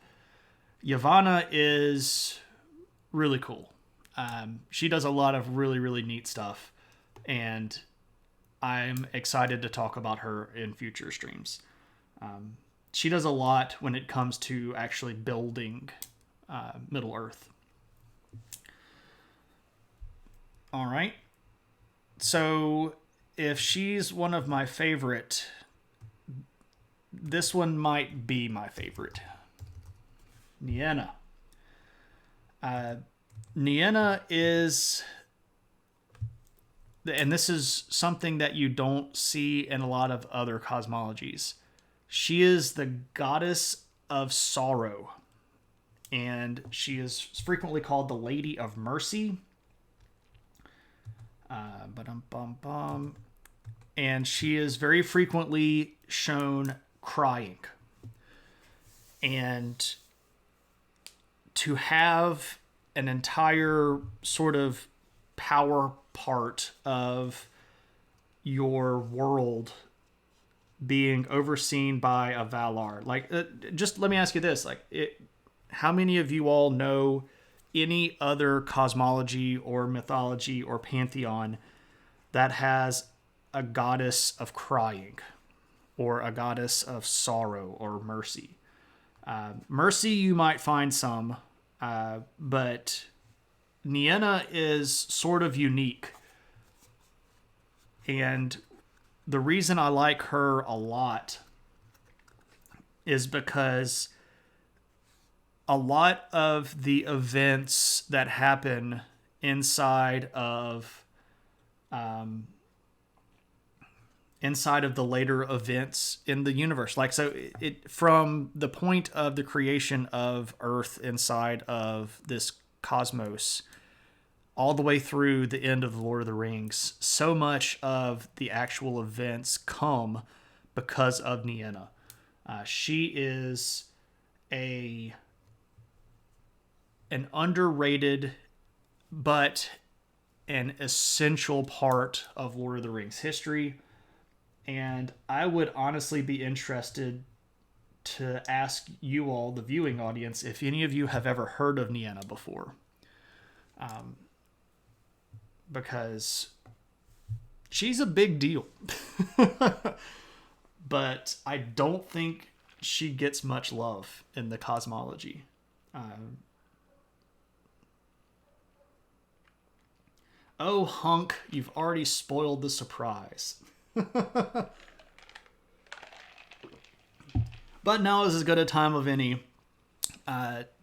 Yavanna is really cool. She does a lot of really, really neat stuff, and I'm excited to talk about her in future streams. She does a lot when it comes to actually building Middle-earth. All right. So if she's one of my favorite, this one might be my favorite. Nienna. Nienna is, and this is something that you don't see in a lot of other cosmologies, she is the goddess of sorrow, and she is frequently called the Lady of Mercy. And she is very frequently shown crying. And to have an entire sort of power part of your world being overseen by a Valar, like, just let me ask you this, like, how many of you all know any other cosmology or mythology or pantheon that has a goddess of crying or a goddess of sorrow or mercy? Mercy, you might find some, but Nienna is sort of unique. And the reason I like her a lot is because a lot of the events that happen inside of the later events in the universe, like, so it from the point of the creation of Earth inside of this cosmos all the way through the end of the Lord of the Rings, so much of the actual events come because of Nienna. She is an underrated but an essential part of Lord of the Rings history, and I would honestly be interested to ask you all, the viewing audience, if any of you have ever heard of Nienna before, because she's a big deal. But I don't think she gets much love in the cosmology. Oh, Hunk, you've already spoiled the surprise. But now is as good a time of any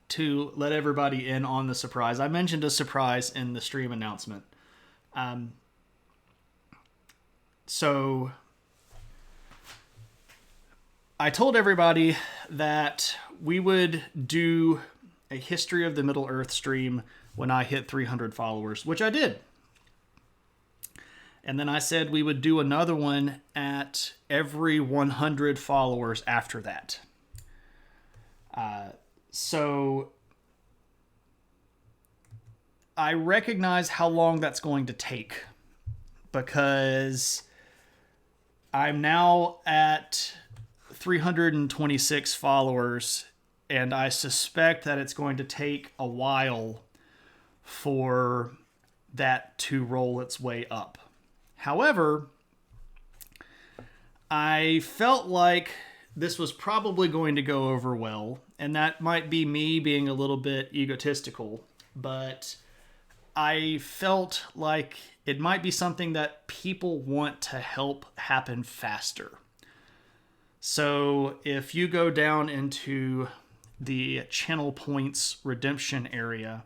to let everybody in on the surprise. I mentioned a surprise in the stream announcement. So I told everybody that we would do a History of the Middle-earth stream when I hit 300 followers, which I did. And then I said we would do another one at every 100 followers after that. So I recognize how long that's going to take, because I'm now at 326 followers, and I suspect that it's going to take a while for that to roll its way up. However, I felt like this was probably going to go over well, and that might be me being a little bit egotistical, but I felt like it might be something that people want to help happen faster. So if you go down into the channel points redemption area,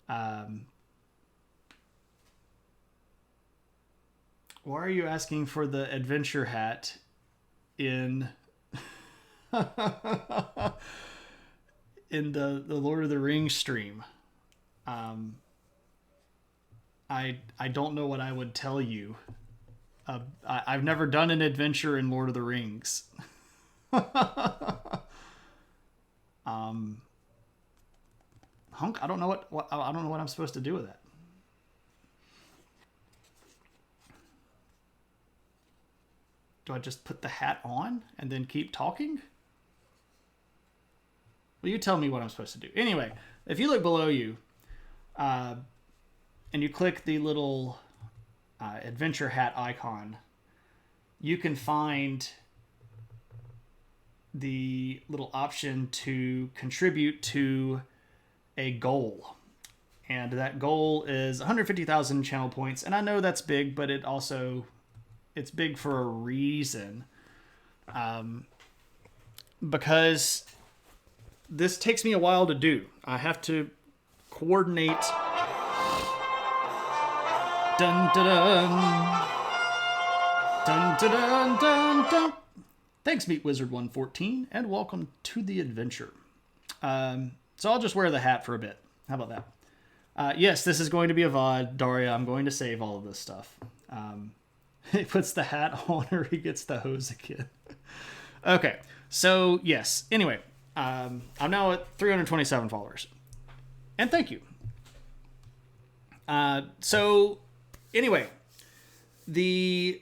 why are you asking for the adventure hat in in the Lord of the Rings stream? I don't know what I would tell you. I've never done an adventure in Lord of the Rings. Hunk, I don't know what I don't know what I'm supposed to do with that. Do I just put the hat on and then keep talking? Well, you tell me what I'm supposed to do. Anyway, if you look below you, and you click the little adventure hat icon, you can find the little option to contribute to a goal. And that goal is 150,000 channel points. And I know that's big, but it's big for a reason. Because this takes me a while to do. I have to coordinate. Dun dun dun. Dun dun dun dun dun. Thanks, Meat Wizard 114, and welcome to the adventure. So I'll just wear the hat for a bit. How about that? Yes, this is going to be a VOD, Daria. I'm going to save all of this stuff. He puts the hat on, or he gets the hose again. Okay, so yes. Anyway, I'm now at 327 followers, and thank you. So anyway, the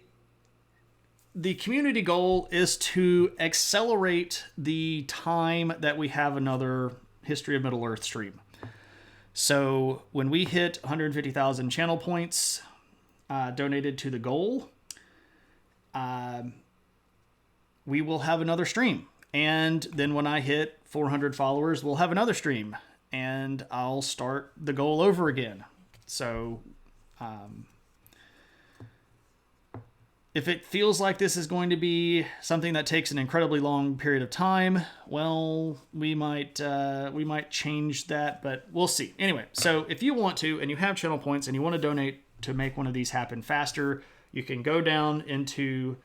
community goal is to accelerate the time that we have another History of Middle-earth stream. So when we hit 150,000 channel points donated to the goal, we will have another stream. And then when I hit 400 followers, we'll have another stream. And I'll start the goal over again. So if it feels like this is going to be something that takes an incredibly long period of time, well, we might change that, but we'll see. Anyway, so if you want to, and you have channel points, and you want to donate to make one of these happen faster, you can go down into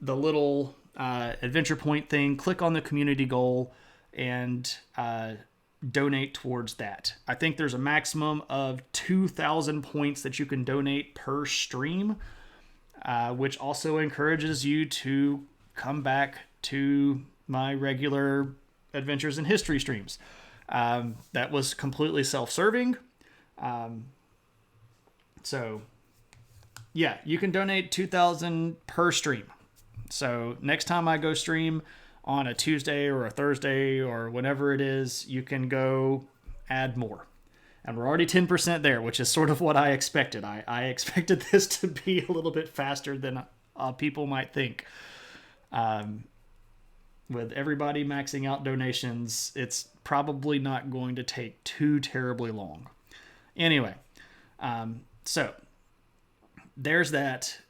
the little adventure point thing, click on the community goal, and donate towards that. I think there's a maximum of 2,000 points that you can donate per stream. Which also encourages you to come back to my regular Adventures in History streams. That was completely self-serving. So, yeah, you can donate 2,000 per stream. So next time I go stream on a Tuesday or a Thursday or whenever it is, you can go add more. And we're already 10% there, which is sort of what I expected. I expected this to be a little bit faster than people might think. With everybody maxing out donations, it's probably not going to take too terribly long. Anyway, so there's that.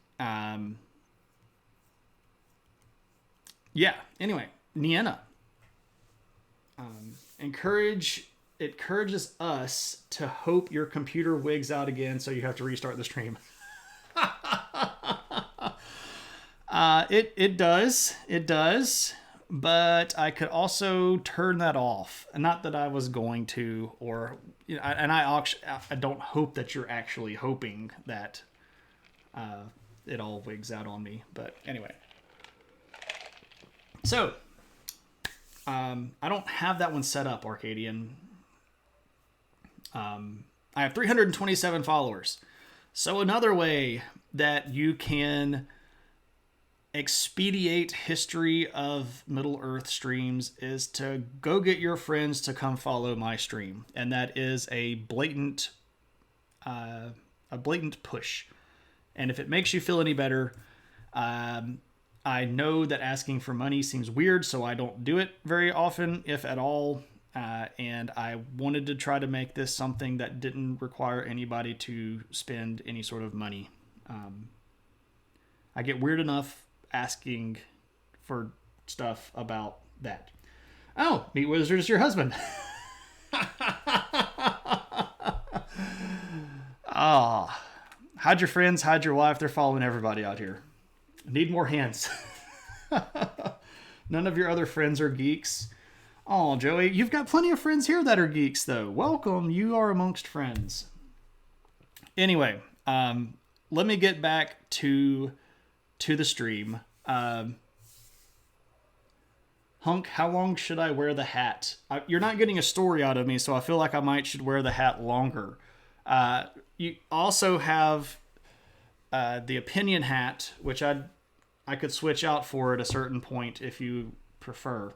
Yeah, anyway, Nienna. It encourages us to hope your computer wigs out again, so you have to restart the stream. It does, but I could also turn that off. Not that I was going to, or and I don't hope that you're actually hoping that It all wigs out on me. But anyway. So, I don't have that one set up, Arcadian. I have 327 followers. So another way that you can expedite history of Middle-earth streams is to go get your friends to come follow my stream. And that is a blatant push. And if it makes you feel any better, I know that asking for money seems weird, so I don't do it very often, if at all. And I wanted to try to make this something that didn't require anybody to spend any sort of money. I get weird enough asking for stuff about that. Oh, Meat Wizard is your husband. Ah, hide your friends, hide your wife. They're following everybody out here. Need more hands. None of your other friends are geeks. Oh, Joey, you've got plenty of friends here that are geeks, though. Welcome. You are amongst friends. Anyway, let me get back to the stream. Hunk, how long should I wear the hat? You're not getting a story out of me, so I feel like I should wear the hat longer. You also have the opinion hat, which I could switch out for at a certain point if you prefer.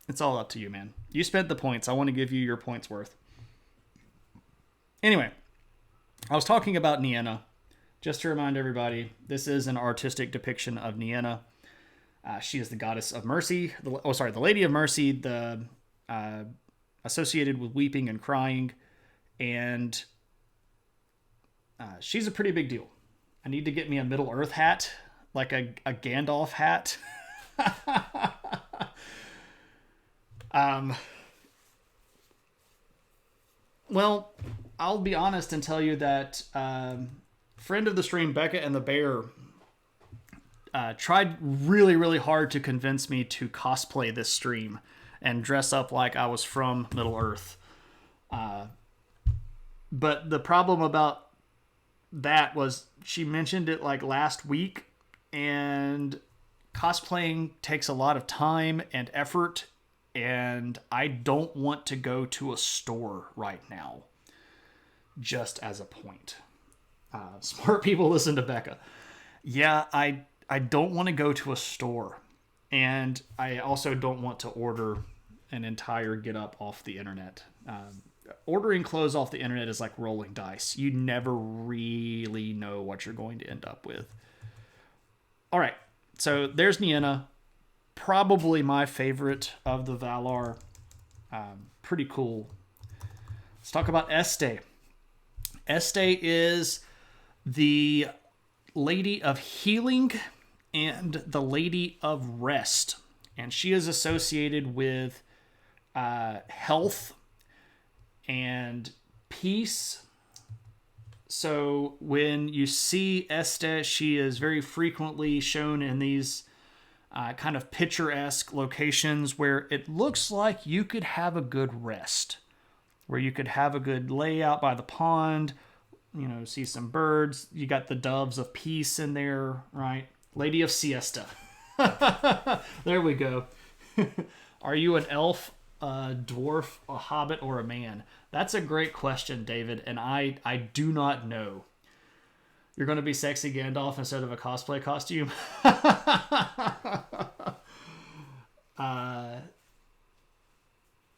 It's all up to you, man. You spent the points. I want to give you your points worth. Anyway, I was talking about Nienna. Just to remind everybody, this is an artistic depiction of Nienna. She is the goddess of mercy. The Lady of Mercy, the associated with weeping and crying. And she's a pretty big deal. I need to get me a Middle-earth hat, like a Gandalf hat. Well, I'll be honest and tell you that friend of the stream, Becca and the Bear, tried really, really hard to convince me to cosplay this stream and dress up like I was from Middle-earth. But the problem about that was she mentioned it like last week, and cosplaying takes a lot of time and effort, and I don't want to go to a store right now, just as a point. Smart people listen to Becca. Yeah, I don't want to go to a store, and I also don't want to order an entire get-up off the internet. Ordering clothes off the internet is like rolling dice. You never really know what you're going to end up with. All right, so there's Nienna. Probably my favorite of the Valar. Pretty cool. Let's talk about Este. Este is the Lady of Healing and the Lady of Rest. And she is associated with health and peace. So when you see Este, she is very frequently shown in these kind of picturesque locations where it looks like you could have a good rest, where you could have a good layout by the pond, see some birds. You got the doves of peace in there, right? Lady of Siesta. There we go. Are you an elf, a dwarf, a hobbit, or a man? That's a great question, David, and I do not know. You're going to be sexy Gandalf instead of a cosplay costume?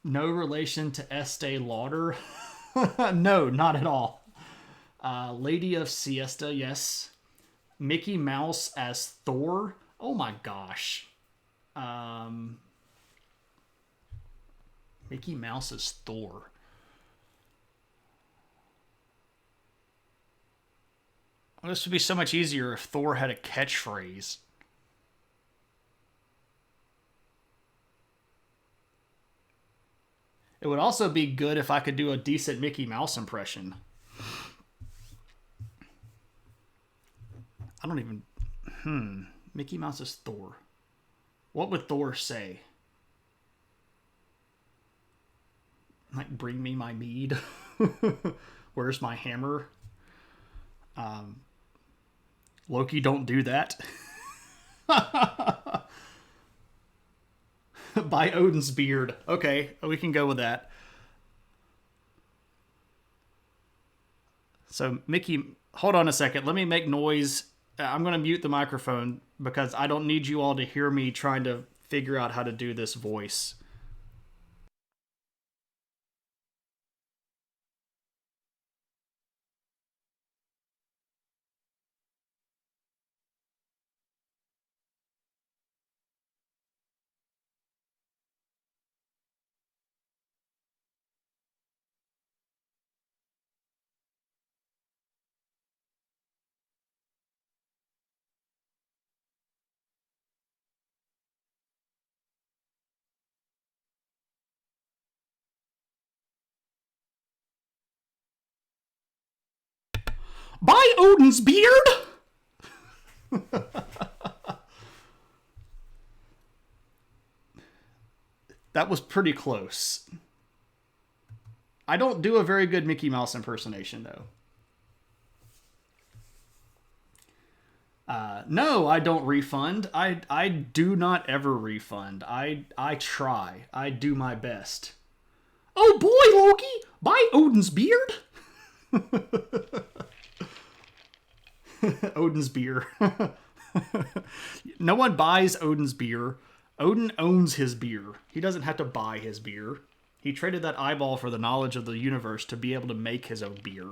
No relation to Estee Lauder? No, not at all. Lady of Siesta, yes. Mickey Mouse as Thor? Oh my gosh. Mickey Mouse as Thor. Well, this would be so much easier if Thor had a catchphrase. It would also be good if I could do a decent Mickey Mouse impression. I don't even... Mickey Mouse is Thor. What would Thor say? Like, bring me my mead? Where's my hammer? Loki, don't do that. By Odin's beard. Okay, we can go with that. So, Mickey, hold on a second. Let me make noise. I'm going to mute the microphone because I don't need you all to hear me trying to figure out how to do this voice. By Odin's beard? That was pretty close. I don't do a very good Mickey Mouse impersonation, though. No, I don't refund. I do not ever refund. I try. I do my best. Oh boy, Loki! By Odin's beard? Odin's beer. No one buys Odin's beer. Odin owns his beer. He doesn't have to buy his beer. He traded that eyeball for the knowledge of the universe to be able to make his own beer.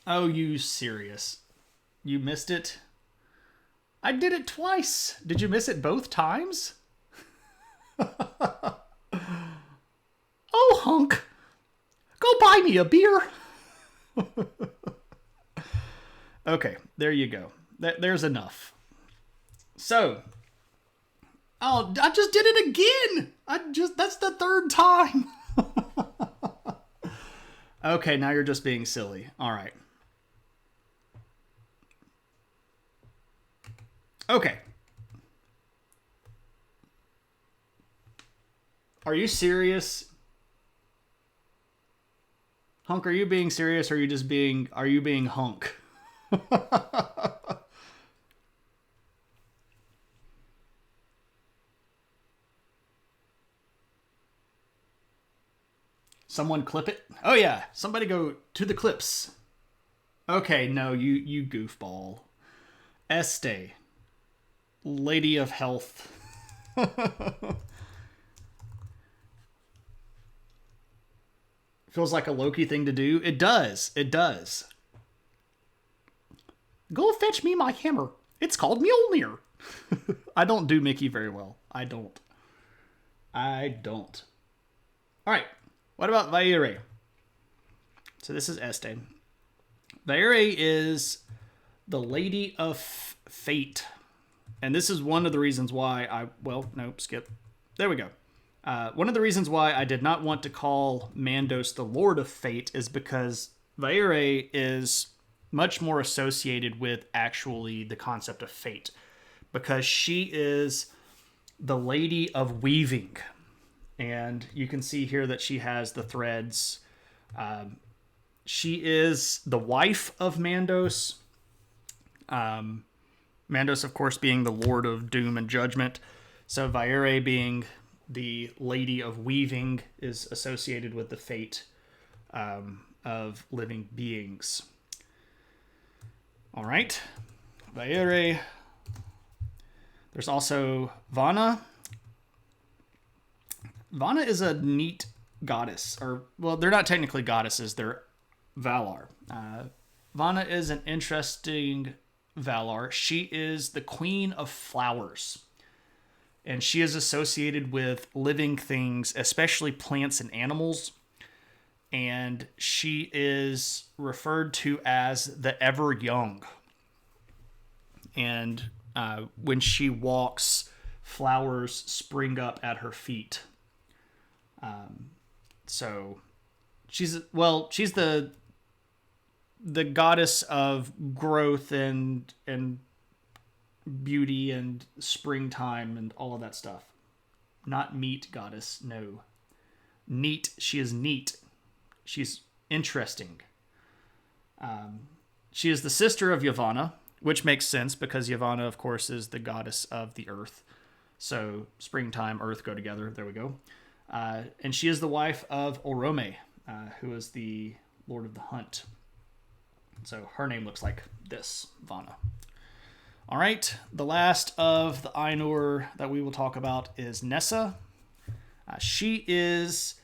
Oh, you serious? You missed it? I did it twice. Did you miss it both times? Oh, hunk. Go buy me a beer. Okay, there you go. There's enough. So, oh, I just did it again. That's the third time. Okay, now you're just being silly. All right. Okay. Are you serious? Hunk, are you being serious or are you being hunk? Someone clip it? Oh yeah, somebody go to the clips. Okay, no, you goofball. Este, Lady of Health. Feels like a Loki thing to do. It does. It does. Go fetch me my hammer. It's called Mjolnir. I don't do Mickey very well. I don't. All right. What about Vaire? So this is Este. Vaire is the Lady of Fate. And this is one of the reasons why skip. There we go. One of the reasons why I did not want to call Mandos the Lord of Fate is because Vaire is much more associated with actually the concept of fate, because she is the Lady of Weaving. And you can see here that she has the threads. She is the wife of Mandos. Mandos, of course, being the Lord of Doom and Judgment. So Vaire being the Lady of Weaving is associated with the fate of living beings. All right. Vaire. There's also Vana. Vana is a neat goddess. They're not technically goddesses. They're Valar. Vana is an interesting Valar. She is the queen of flowers. And she is associated with living things, especially plants and animals. And she is referred to as the ever young. And when she walks, flowers spring up at her feet. So she's the goddess of growth and beauty and springtime and all of that stuff. Not meat goddess, no. Neat, she is neat. She's interesting. She is the sister of Yavanna, which makes sense because Yavanna, of course, is the goddess of the earth. So springtime, earth go together. There we go. And she is the wife of Orome, who is the Lord of the Hunt. So her name looks like this, Vanna. All right, the last of the Ainur that we will talk about is Nessa. She is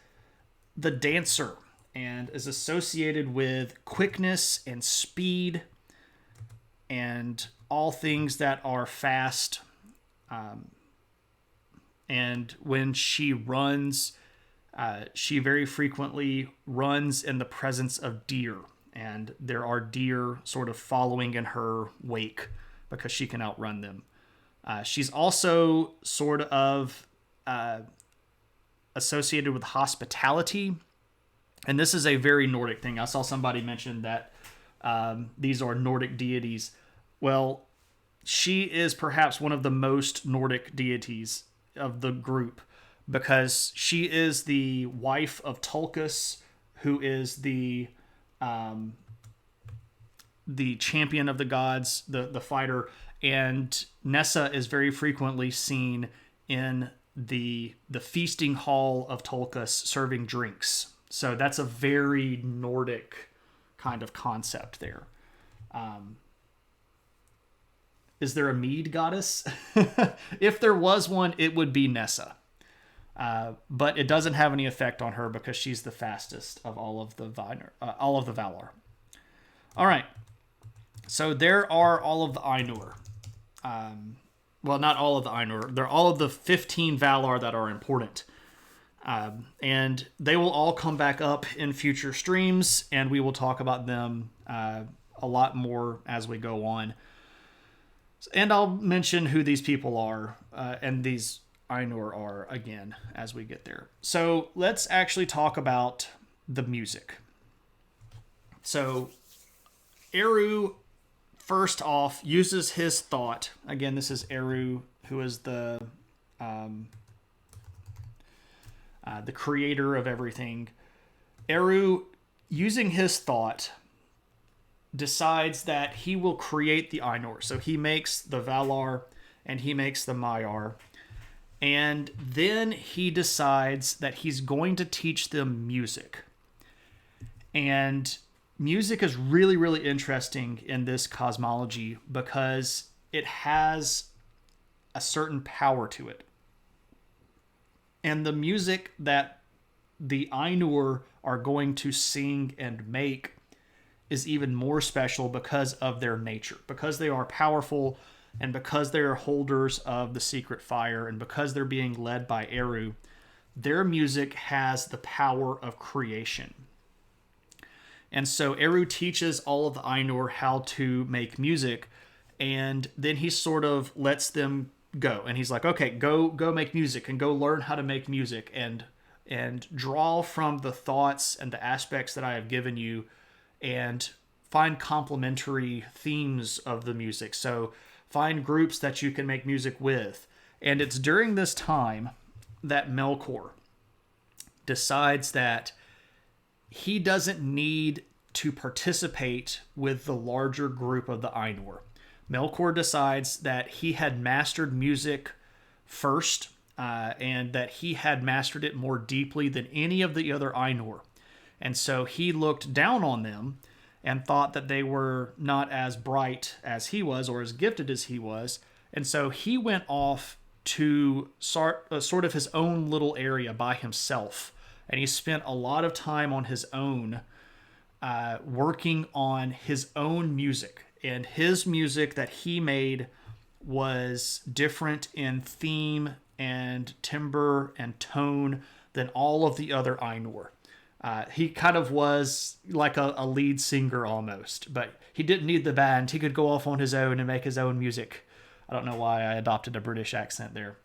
the dancer and is associated with quickness and speed and all things that are fast. And when she runs, she very frequently runs in the presence of deer. And there are deer sort of following in her wake because she can outrun them. She's also sort of associated with hospitality. And this is a very Nordic thing. I saw somebody mention that these are Nordic deities. Well, she is perhaps one of the most Nordic deities of the group because she is the wife of Tulkas, who is the champion of the gods, the fighter, and Nessa is very frequently seen in the feasting hall of Tulkas serving drinks. So that's a very Nordic kind of concept there. Is there a mead goddess? If there was one, it would be Nessa. But it doesn't have any effect on her because she's the fastest of all of the Valar. All right. So there are all of the Ainur. Well, not all of the Ainur. They're all of the 15 Valar that are important. And they will all come back up in future streams, and we will talk about them a lot more as we go on. And I'll mention who these people are, and these Ainur are again as we get there. So let's actually talk about the music. So Eru, first off, uses his thought. Again, this is Eru, who is the creator of everything. Eru, using his thought, decides that he will create the Ainur. So he makes the Valar and he makes the Maiar. And then he decides that he's going to teach them music. And music is really, really interesting in this cosmology because it has a certain power to it. And the music that the Ainur are going to sing and make is even more special because of their nature, because they are powerful and because they are holders of the secret fire and because they're being led by Eru. Their music has the power of creation. And so Eru teaches all of the Ainur how to make music, and then he sort of lets them go. And he's like, okay, go make music and go learn how to make music and draw from the thoughts and the aspects that I have given you and find complementary themes of the music. So find groups that you can make music with. And it's during this time that Melkor decides that he doesn't need to participate with the larger group of the Ainur. Melkor decides that he had mastered music first, and that he had mastered it more deeply than any of the other Ainur. And so he looked down on them and thought that they were not as bright as he was or as gifted as he was. And so he went off to sort of his own little area by himself. And he spent a lot of time on his own, working on his own music. And his music that he made was different in theme and timbre and tone than all of the other Ainur. He kind of was like a lead singer almost, but he didn't need the band. He could go off on his own and make his own music. I don't know why I adopted a British accent there.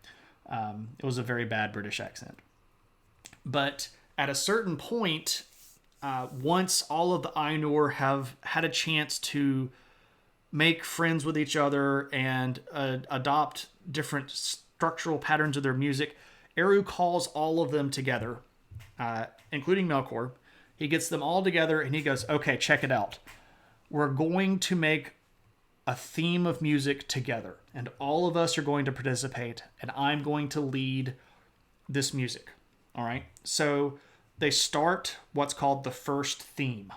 It was a very bad British accent. But at a certain point, once all of the Ainur have had a chance to make friends with each other and adopt different structural patterns of their music, Eru calls all of them together, including Melkor, He gets them all together and he goes, okay, check it out. We're going to make a theme of music together, and all of us are going to participate, and I'm going to lead this music. All right. So they start what's called the first theme.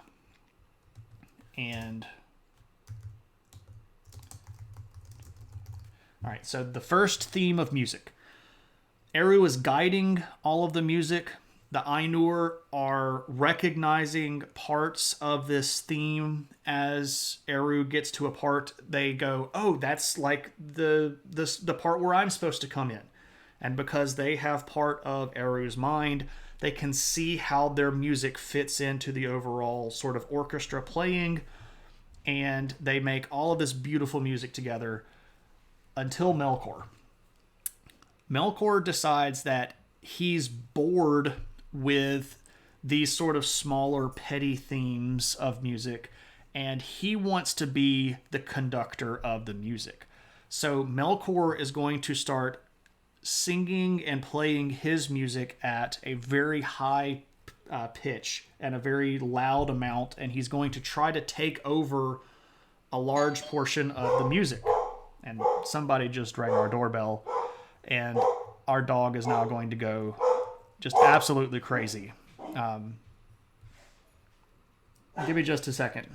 And all right, so the first theme of music. Eru is guiding all of the music. The Ainur are recognizing parts of this theme. As Eru gets to a part, they go, "Oh, that's like the part where I'm supposed to come in." And because they have part of Eru's mind, they can see how their music fits into the overall sort of orchestra playing, and they make all of this beautiful music together until Melkor. Melkor decides that he's bored with these sort of smaller, petty themes of music, and he wants to be the conductor of the music. So Melkor is going to start singing and playing his music at a very high pitch and a very loud amount, and he's going to try to take over a large portion of the music. And somebody just rang our doorbell, and our dog is now going to go just absolutely crazy. Give me just a second.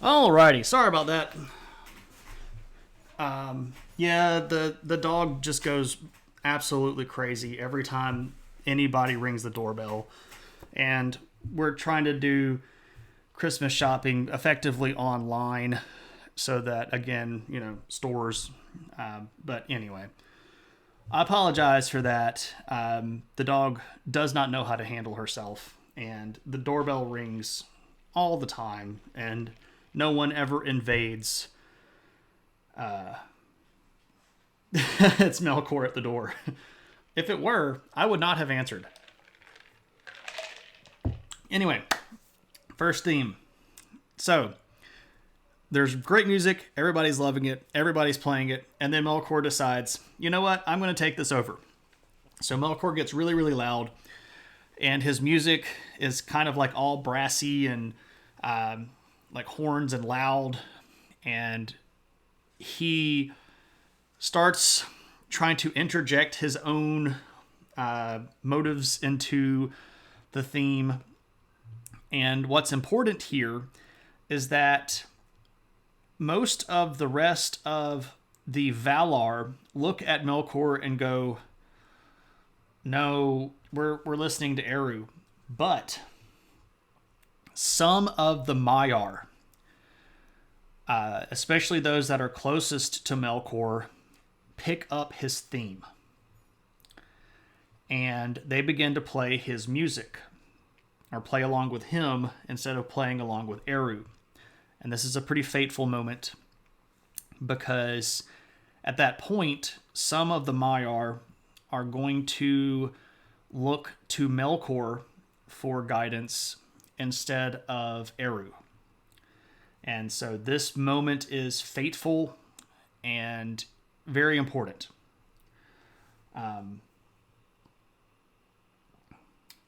Alrighty, sorry about that. Yeah, the dog just goes absolutely crazy every time anybody rings the doorbell, and we're trying to do Christmas shopping effectively online, so that again, stores. But anyway, I apologize for that. The dog does not know how to handle herself, and the doorbell rings all the time, and no one ever invades. It's Melkor at the door. If it were, I would not have answered. Anyway, first theme. So, there's great music, everybody's loving it, everybody's playing it, and then Melkor decides, you know what, I'm going to take this over. So Melkor gets really, really loud, and his music is kind of like all brassy and like horns and loud, and he starts trying to interject his own motives into the theme. And what's important here is that most of the rest of the Valar look at Melkor and go, no, we're listening to Eru. But some of the Maiar, especially those that are closest to Melkor, pick up his theme. and they begin to play his music, or play along with him instead of playing along with Eru. And this is a pretty fateful moment, because at that point, some of the Maiar are going to look to Melkor for guidance instead of Eru. And so this moment is fateful and very important.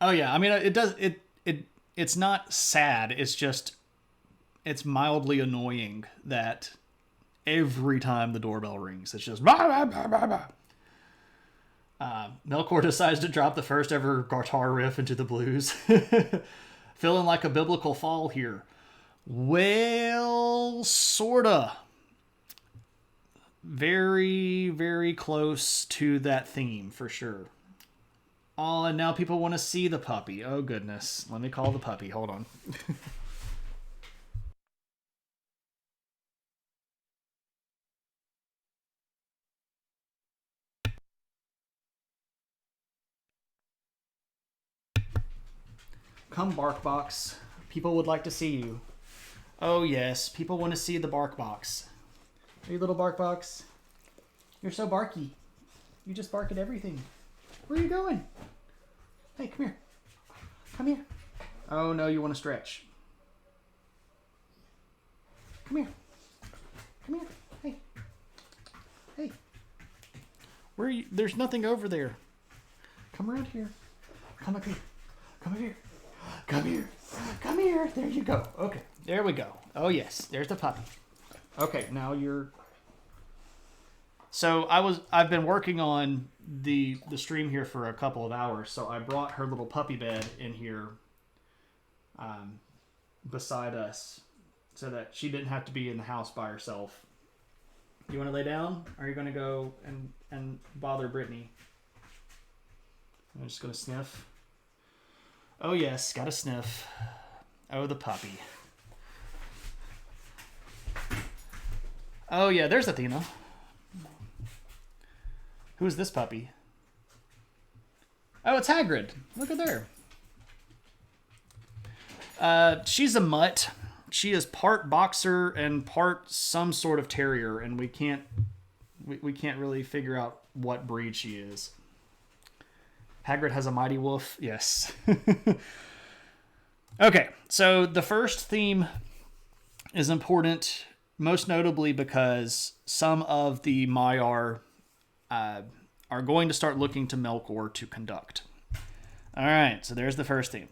Oh yeah, I mean it's not sad. It's mildly annoying that every time the doorbell rings, it's just bah, bah, bah, bah, bah. Melkor decides to drop the first ever guitar riff into the blues. Feeling like a biblical fall here. Well, sorta. Very, very close to that theme, for sure. Oh, and now people want to see the puppy. Oh, goodness. Let me call the puppy. Hold on. Come, Barkbox. People would like to see you. Oh, yes. People want to see the Barkbox. Hey, little Barkbox. You're so barky. You just bark at everything. Where are you going? Hey, come here. Come here. Oh, no, you want to stretch. Come here. Come here. Hey. Hey. Where are you? There's nothing over there. Come around here. Come up here. Come up here. Come here. Come here. There you go. Okay. There we go. Oh, yes. There's the puppy. Okay, now you're... So I've been working on the stream here for a couple of hours, so I brought her little puppy bed in here beside us so that she didn't have to be in the house by herself. You want to lay down? Or are you going to go and bother Brittany? I'm just going to sniff. Oh, yes, got to sniff. Oh, the puppy. Oh, yeah, there's Athena. Who's this puppy? Oh, it's Hagrid. Look at there. She's a mutt. She is part boxer and part some sort of terrier, and we can't really figure out what breed she is. Hagrid has a mighty wolf. Yes. Okay, so the first theme is important, most notably because some of the Maiar are going to start looking to Melkor to conduct. All right, so there's the first theme.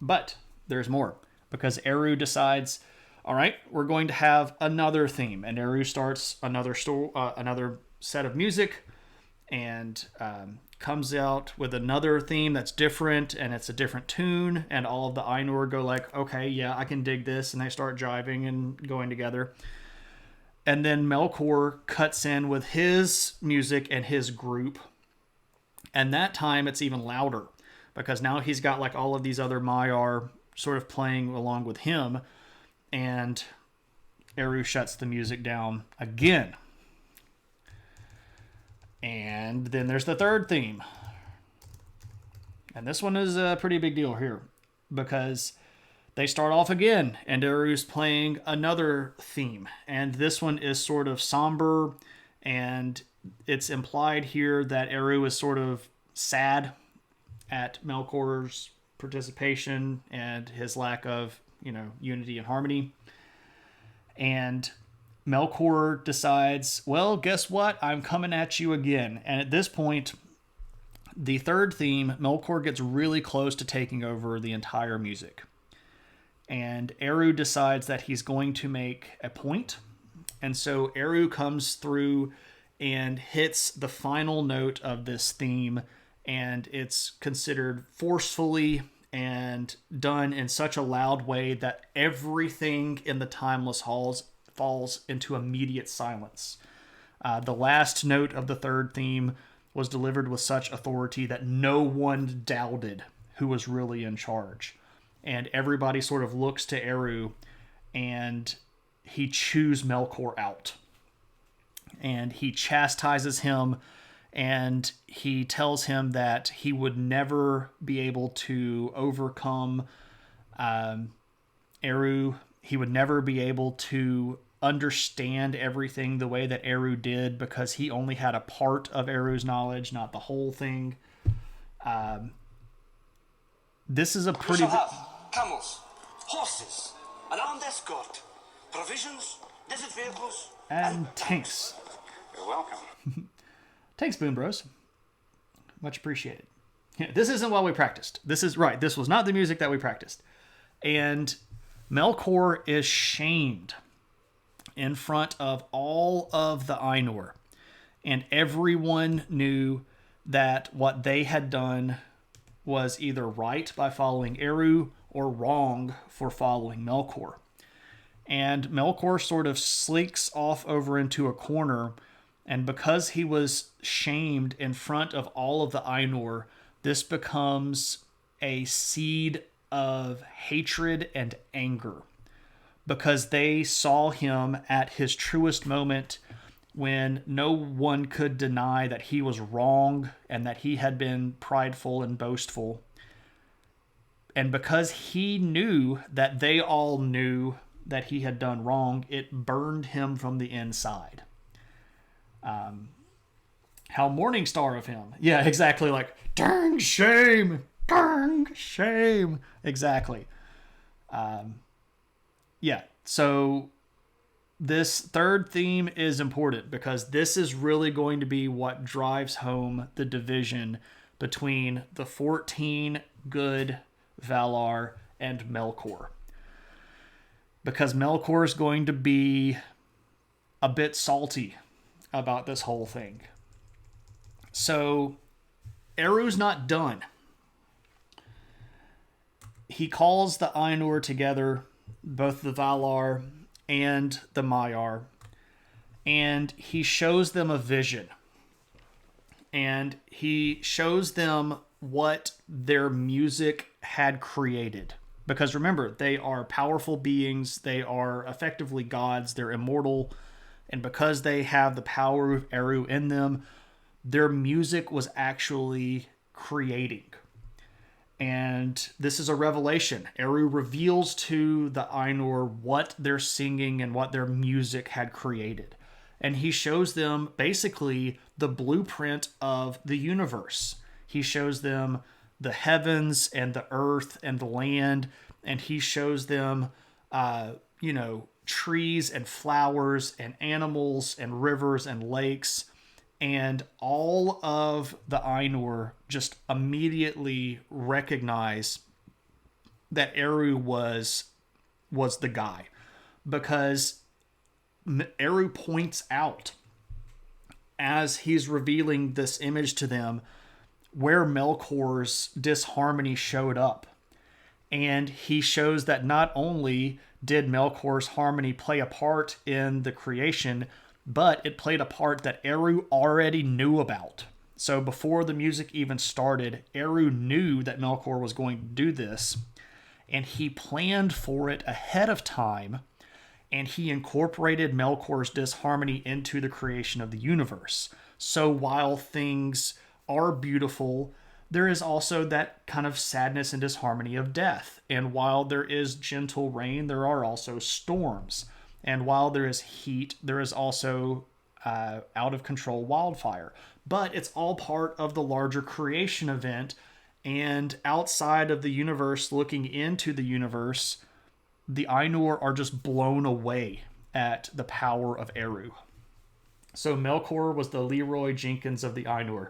But there's more, because Eru decides, all right, we're going to have another theme, and Eru starts another set of music, and comes out with another theme that's different, and it's a different tune, and all of the Ainur go like, okay, yeah, I can dig this, and they start jiving and going together. And then Melkor cuts in with his music and his group. And that time it's even louder, because now he's got like all of these other Maiar sort of playing along with him. And Eru shuts the music down again. And then there's the third theme. And this one is a pretty big deal here, because they start off again, and Eru's playing another theme. And this one is sort of somber, and it's implied here that Eru is sort of sad at Melkor's participation and his lack of, unity and harmony. And Melkor decides, well, guess what? I'm coming at you again. And at this point, the third theme, Melkor gets really close to taking over the entire music. And Eru decides that he's going to make a point. And so Eru comes through and hits the final note of this theme, and it's considered forcefully and done in such a loud way that everything in the Timeless Halls falls into immediate silence. The last note of the third theme was delivered with such authority that no one doubted who was really in charge. And everybody sort of looks to Eru, and he chews Melkor out. And he chastises him and he tells him that he would never be able to overcome Eru. He would never be able to understand everything the way that Eru did because he only had a part of Eru's knowledge, not the whole thing. This is a We pretty... shall have camels, horses, an armed escort, provisions, desert vehicles, and tanks. You're welcome. Thanks, Boom Bros. Much appreciated. Yeah, this isn't what we practiced. This is right. This was not the music that we practiced. And Melkor is shamed in front of all of the Ainur. And everyone knew that what they had done was either right by following Eru or wrong for following Melkor. And Melkor sort of slinks off over into a corner, and because he was shamed in front of all of the Ainur, this becomes a seed of hatred and anger, because they saw him at his truest moment when no one could deny that he was wrong and that he had been prideful and boastful. And because he knew that they all knew that he had done wrong, it burned him from the inside. How Morningstar of him. Yeah, exactly. Like, dang shame. Dang shame. Exactly. Yeah, so this third theme is important because this is really going to be what drives home the division between the 14 good Valar and Melkor. Because Melkor is going to be a bit salty about this whole thing. So, Eru's not done. He calls the Ainur together, both the Valar and the Maiar, and he shows them a vision. And he shows them what their music had created. Because remember, they are powerful beings, they are effectively gods, they're immortal, and because they have the power of Eru in them, their music was actually creating. And this is a revelation. Eru reveals to the Ainur what they're singing and what their music had created. And he shows them basically the blueprint of the universe. He shows them the heavens and the earth and the land. And he shows them, trees and flowers and animals and rivers and lakes. And all of the Ainur just immediately recognize that Eru was the guy. Because Eru points out, as he's revealing this image to them, where Melkor's disharmony showed up. And he shows that not only did Melkor's harmony play a part in the creation, but it played a part that Eru already knew about. So before the music even started, Eru knew that Melkor was going to do this, and he planned for it ahead of time, and he incorporated Melkor's disharmony into the creation of the universe. So while things are beautiful, there is also that kind of sadness and disharmony of death. And while there is gentle rain, there are also storms. And while there is heat, there is also out of control wildfire. But it's all part of the larger creation event. And outside of the universe, looking into the universe, the Ainur are just blown away at the power of Eru. So Melkor was the Leroy Jenkins of the Ainur.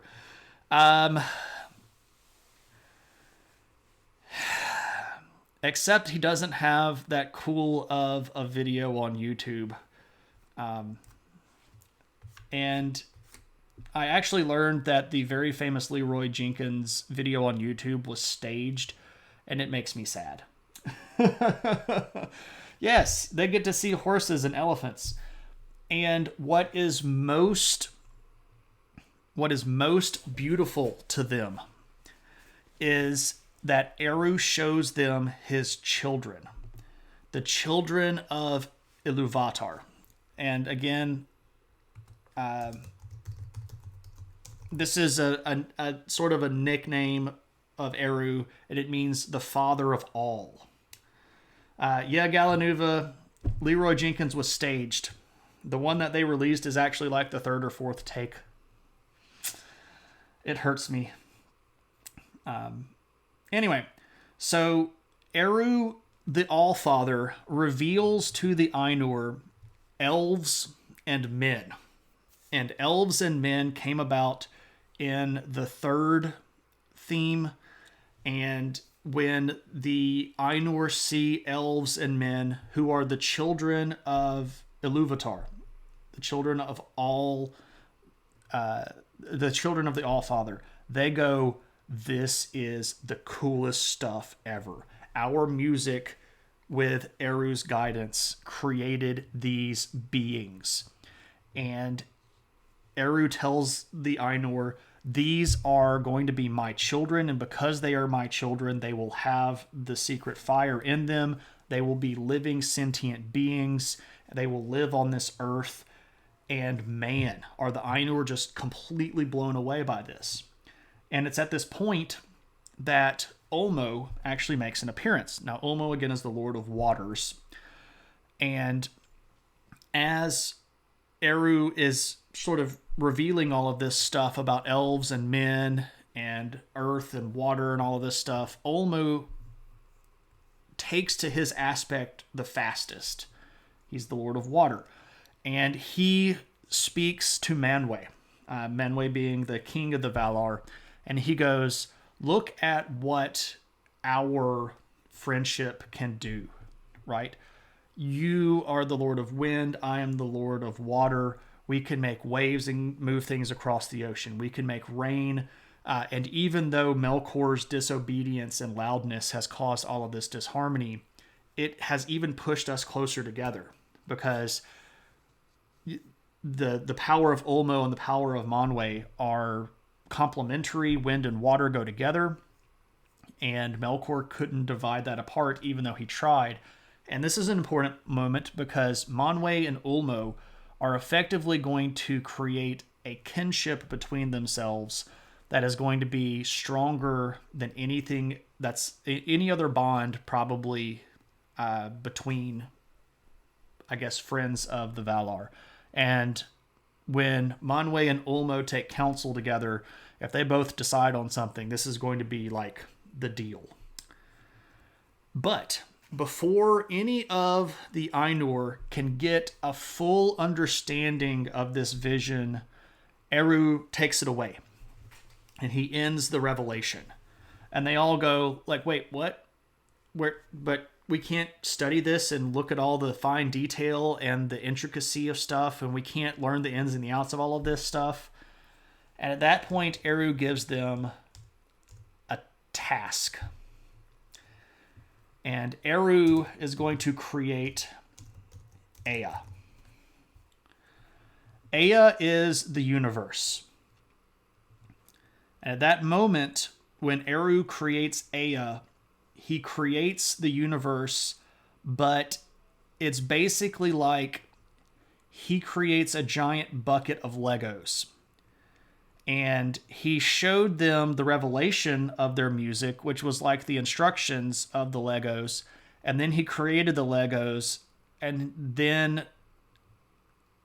Except he doesn't have that cool of a video on YouTube. And I actually learned that the very famous Leroy Jenkins video on YouTube was staged, and it makes me sad. Yes, they get to see horses and elephants. And what is most beautiful to them is that Eru shows them his children, the children of Iluvatar. And again, This is a sort of a nickname of Eru, and it means the father of all. Yeah, Galanuva, Leroy Jenkins was staged. The one that they released is actually like the third or fourth take. It hurts me. Anyway, so Eru, the All-Father, reveals to the Ainur elves and men. And elves and men came about in the third theme. And when the Ainur see elves and men who are the children of Iluvatar, the children of all, the children of the All-Father, they go, "This is the coolest stuff ever. Our music, with Eru's guidance, created these beings." And Eru tells the Ainur, "These are going to be my children, and because they are my children, they will have the secret fire in them. They will be living sentient beings. They will live on this earth." And man, are the Ainur just completely blown away by this. And it's at this point that Olmo actually makes an appearance. Now, Olmo, again, is the Lord of Waters. And as Eru is sort of revealing all of this stuff about elves and men and earth and water and all of this stuff, Olmo takes to his aspect the fastest. He's the Lord of Water. And he speaks to Manwë, Manwë being the king of the Valar, and he goes, "Look at what our friendship can do," right? "You are the Lord of Wind. I am the Lord of Water. We can make waves and move things across the ocean. We can make rain. And even though Melkor's disobedience and loudness has caused all of this disharmony, it has even pushed us closer together, because the power of Olmo and the power of Manwë are complementary. Wind and water go together, and Melkor couldn't divide that apart, even though he tried." And this is an important moment, because Manwë and Ulmo are effectively going to create a kinship between themselves that is going to be stronger than anything that's any other bond, probably between, I guess, friends of the Valar. And when Manwë and Ulmo take counsel together, if they both decide on something, this is going to be like the deal. But before any of the Ainur can get a full understanding of this vision, Eru takes it away, and he ends the revelation. And they all go like, "Wait, what? But we can't study this and look at all the fine detail and the intricacy of stuff, and we can't learn the ins and the outs of all of this stuff." And at that point, Eru gives them a task. And Eru is going to create Ea. Ea is the universe. And at that moment, when Eru creates Ea, he creates the universe, but it's basically like he creates a giant bucket of Legos. And he showed them the revelation of their music, which was like the instructions of the Legos. And then he created the Legos, and then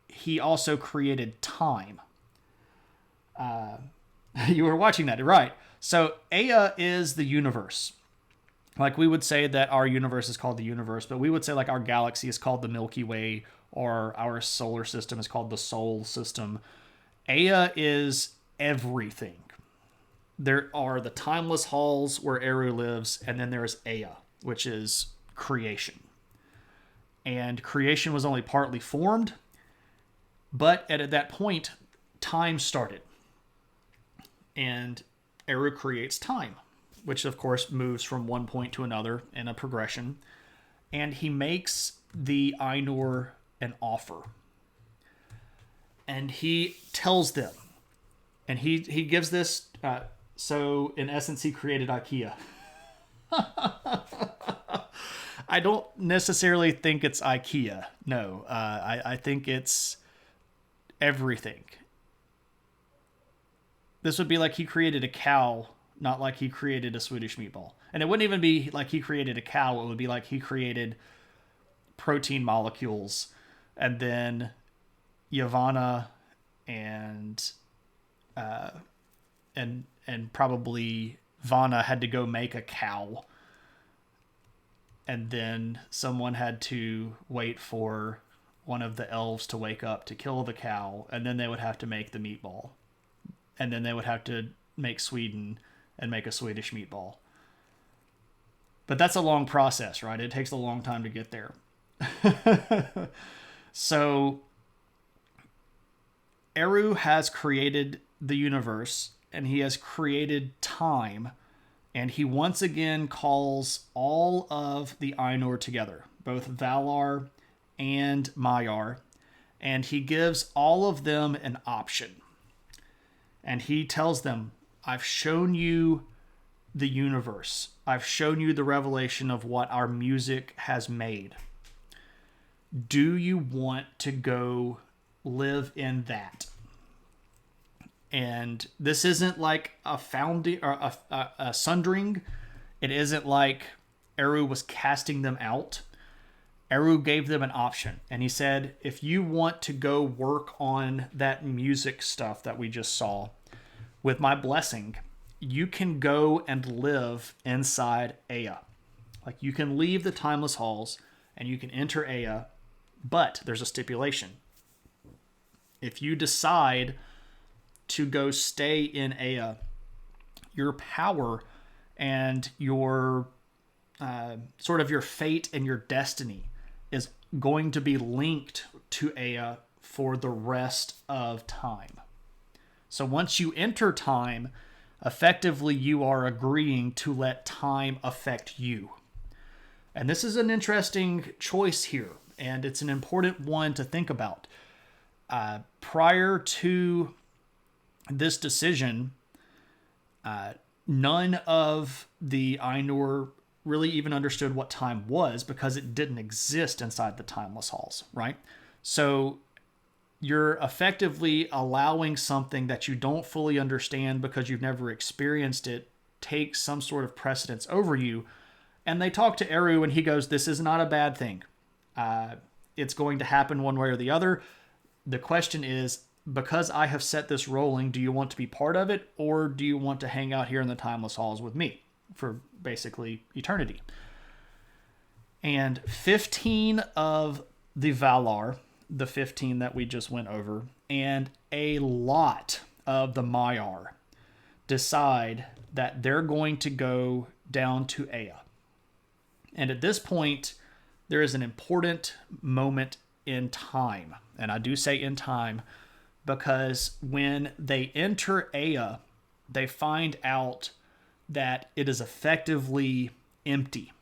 he also created time. You were watching that, right? So Ea is the universe. Like, we would say that our universe is called the universe, but we would say like our galaxy is called the Milky Way, or our solar system is called the Sol system. Ea is everything. There are the timeless halls where Eru lives, and then there's Ea, which is creation. And creation was only partly formed, but at that point, time started. And Eru creates time, which of course moves from one point to another in a progression. And he makes the Ainur an offer. And he tells them, and he gives this, so in essence, he created IKEA. I don't necessarily think it's IKEA. No, I think it's everything. this would be like he created a cow, not like he created a Swedish meatball. And it wouldn't even be like he created a cow. It would be like he created protein molecules, and then Yavanna and and probably Vanna had to go make a cow, and then someone had to wait for one of the elves to wake up to kill the cow, and then they would have to make the meatball, and then they would have to make Sweden and make a Swedish meatball. But that's a long process, right? It takes a long time to get there. So Eru has created the universe, and he has created time, and he once again calls all of the Ainur together, both Valar and Maiar, and he gives all of them an option. And he tells them, I've shown you the universe. I've shown you the revelation of what our music has made. Do you want to go live in that? And this isn't like a founding or a sundering. It isn't like Eru was casting them out. Eru gave them an option. And he said, if you want to go work on that music stuff that we just saw, with my blessing, you can go and live inside Ea. Like, you can leave the timeless halls and you can enter Ea, but there's a stipulation. If you decide to go stay in Ea, your power and your sort of your fate and your destiny is going to be linked to Ea for the rest of time. So once you enter time, effectively you are agreeing to let time affect you. And this is an interesting choice here, and it's an important one to think about. Prior to this decision, none of the Ainur really even understood what time was, because it didn't exist inside the timeless halls, right? So you're effectively allowing something that you don't fully understand because you've never experienced it take some sort of precedence over you. And they talk to Eru, and he goes, this is not a bad thing. It's going to happen one way or the other. The question is, because I have set this rolling, do you want to be part of it, or do you want to hang out here in the timeless halls with me for basically eternity? And 15 of the Valar, the 15 that we just went over, and a lot of the Maiar decide that they're going to go down to Ea. And at this point, there is an important moment in time. And I do say in time because when they enter Ea, they find out that it is effectively empty.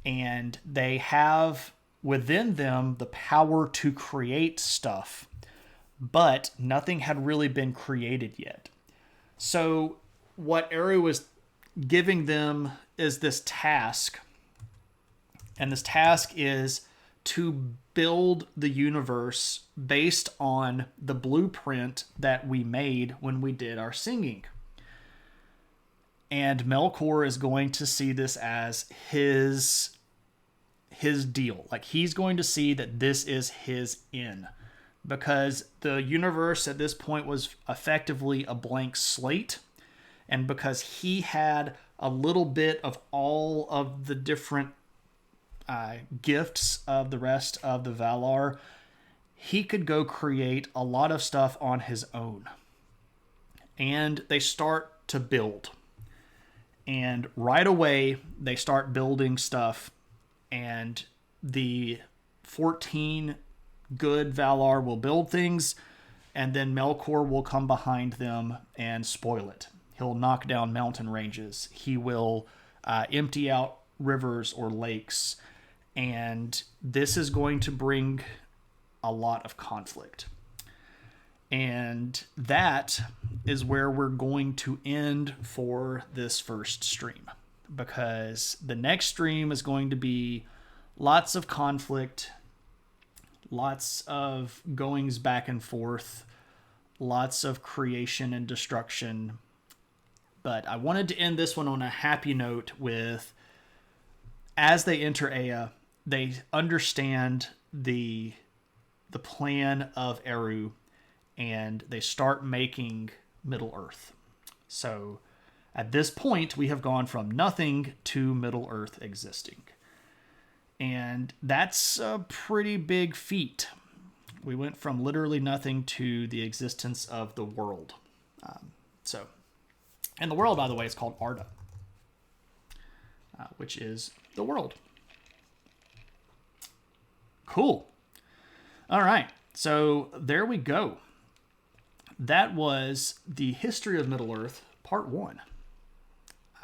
And they have within them the power to create stuff, but nothing had really been created yet. So what Eru is giving them is this task, and this task is to build the universe based on the blueprint that we made when we did our singing. And Melkor is going to see this as his deal. Like, he's going to see that this is his in, because the universe at this point was effectively a blank slate, and because he had a little bit of all of the different gifts of the rest of the Valar, he could go create a lot of stuff on his own. And they start to build. And right away, they start building stuff, and the 14 good Valar will build things, and then Melkor will come behind them and spoil it. He'll knock down mountain ranges. He will empty out rivers or lakes, and this is going to bring a lot of conflict. And that is where we're going to end for this first stream, because the next stream is going to be lots of conflict, lots of goings back and forth, lots of creation and destruction. But I wanted to end this one on a happy note with, as they enter Ea, they understand the plan of Eru, and they start making Middle Earth. So at this point, we have gone from nothing to Middle Earth existing. And that's a pretty big feat. We went from literally nothing to the existence of the world. And the world, by the way, is called Arda, which is the world. Cool. All right. So there we go. That was the history of Middle Earth, part 1.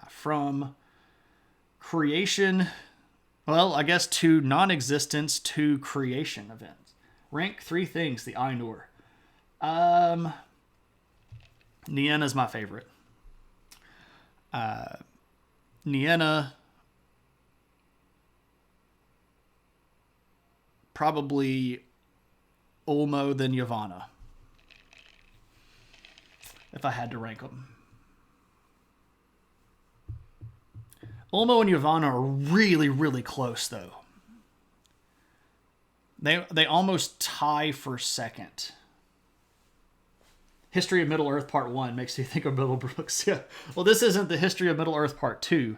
From creation, well, I guess to non-existence to creation events. Rank 3 things, the Ainur. Nienna's my favorite. Nienna, probably Ulmo, then Yavanna, if I had to rank them. Ulmo and Yavanna are really, really close, though. They almost tie for second. History of Middle Earth Part 1 makes me think of Middlebrooks. Yeah. Well, this isn't the History of Middle Earth Part 2,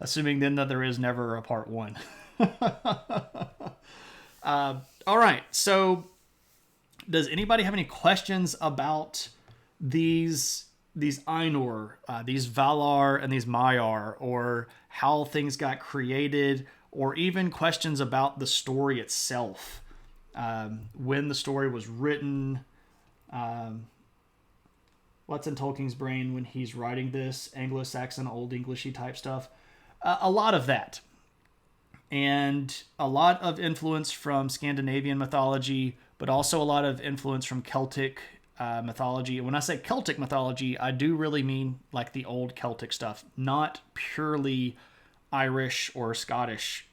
assuming then that there is never a Part 1. All right. So, does anybody have any questions about these Ainur, these Valar and these Maiar, or how things got created, or even questions about the story itself, when the story was written, what's in Tolkien's brain when he's writing this, Anglo-Saxon, Old Englishy type stuff, a lot of that, and a lot of influence from Scandinavian mythology, but also a lot of influence from Celtic mythology. And when I say Celtic mythology, I do really mean like the old Celtic stuff, not purely Irish or Scottish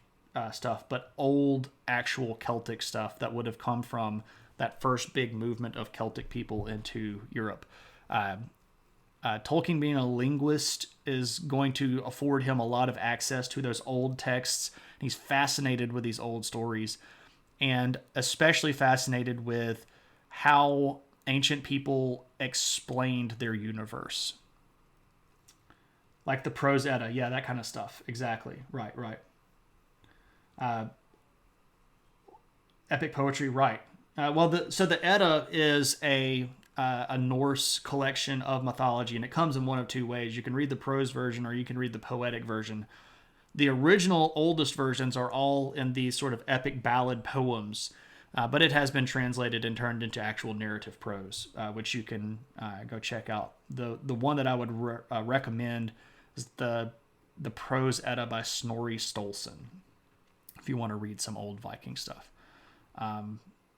stuff, but old actual Celtic stuff that would have come from that first big movement of Celtic people into Europe. Tolkien, being a linguist, is going to afford him a lot of access to those old texts. He's fascinated with these old stories, and especially fascinated with how ancient people explained their universe. Like the Prose Edda, yeah, that kind of stuff. Exactly. Right. Epic poetry, right. So the Edda is a Norse collection of mythology, and it comes in one of two ways. You can read the prose version or you can read the poetic version. The original oldest versions are all in these sort of epic ballad poems, but it has been translated and turned into actual narrative prose, which you can go check out. The one that I would recommend is the Prose Edda by Snorri Sturluson, if you want to read some old Viking stuff.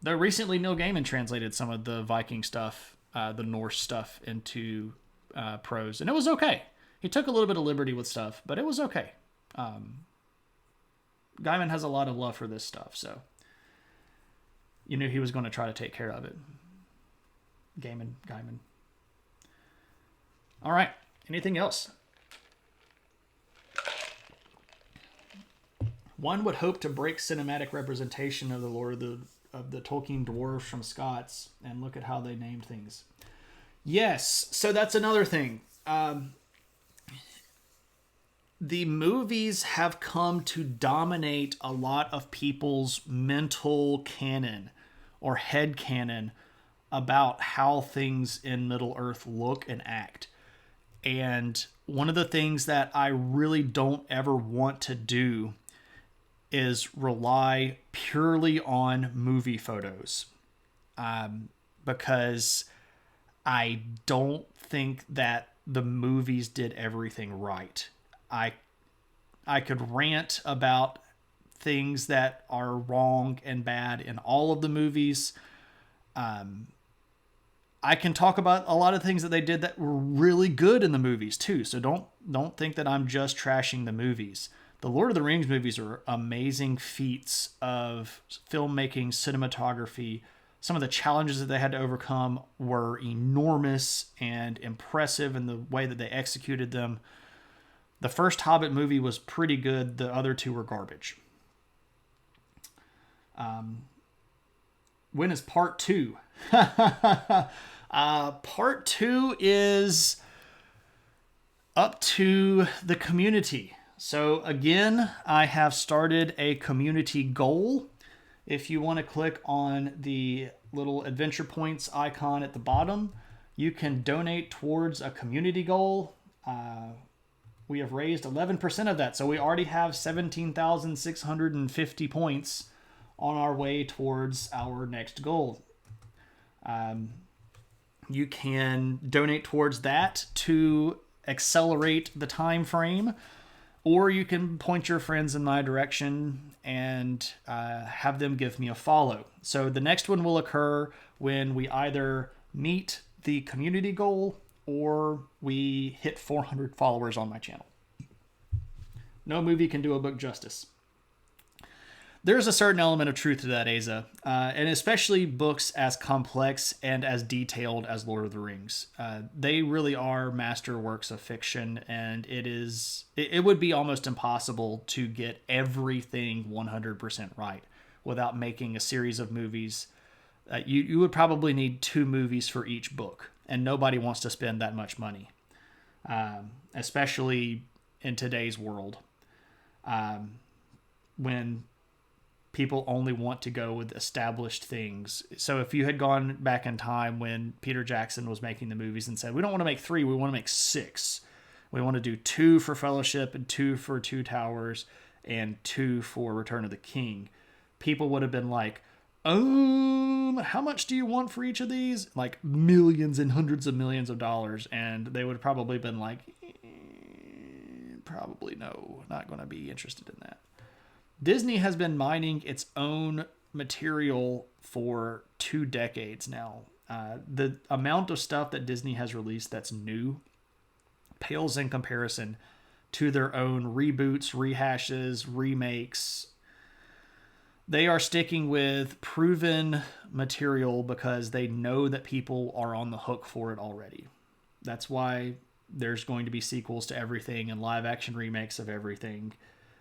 Though recently Neil Gaiman translated some of the Viking stuff, the Norse stuff, into prose, and it was okay. He took a little bit of liberty with stuff, but it was okay. Gaiman has a lot of love for this stuff, so you knew he was going to try to take care of it. Gaiman. All right. Anything else? One would hope to break cinematic representation of the lore of the Tolkien dwarves from Scots, and look at how they named things. Yes, so that's another thing. The movies have come to dominate a lot of people's mental canon or head canon about how things in Middle-earth look and act. And one of the things that I really don't ever want to do is rely purely on movie photos, because I don't think that the movies did everything right. I could rant about things that are wrong and bad in all of the movies. I can talk about a lot of things that they did that were really good in the movies too. So don't think that I'm just trashing the movies. The Lord of the Rings movies are amazing feats of filmmaking, cinematography, some of the challenges that they had to overcome were enormous and impressive in the way that they executed them. The first Hobbit movie was pretty good. The other two were garbage. When is part 2? Part 2 is up to the community. So again, I have started a community goal. If you want to click on the little adventure points icon at the bottom, you can donate towards a community goal. We have raised 11% of that. So we already have 17,650 points on our way towards our next goal. You can donate towards that to accelerate the time frame, or you can point your friends in my direction and have them give me a follow. So the next one will occur when we either meet the community goal or we hit 400 followers on my channel. No movie can do a book justice. There's a certain element of truth to that, Asa, and especially books as complex and as detailed as Lord of the Rings. They really are master works of fiction, and it would be almost impossible to get everything 100% right without making a series of movies. You would probably need 2 movies for each book, and nobody wants to spend that much money, especially in today's world, when people only want to go with established things. So if you had gone back in time when Peter Jackson was making the movies and said, we don't want to make 3, we want to make 6. We want to do 2 for Fellowship and 2 for Two Towers and 2 for Return of the King, people would have been like, how much do you want for each of these? Like millions and hundreds of millions of dollars. And they would have probably been like, probably no, not going to be interested in that. Disney has been mining its own material for 2 decades now. The amount of stuff that Disney has released that's new pales in comparison to their own reboots, rehashes, remakes. They are sticking with proven material because they know that people are on the hook for it already. That's why there's going to be sequels to everything and live action remakes of everything.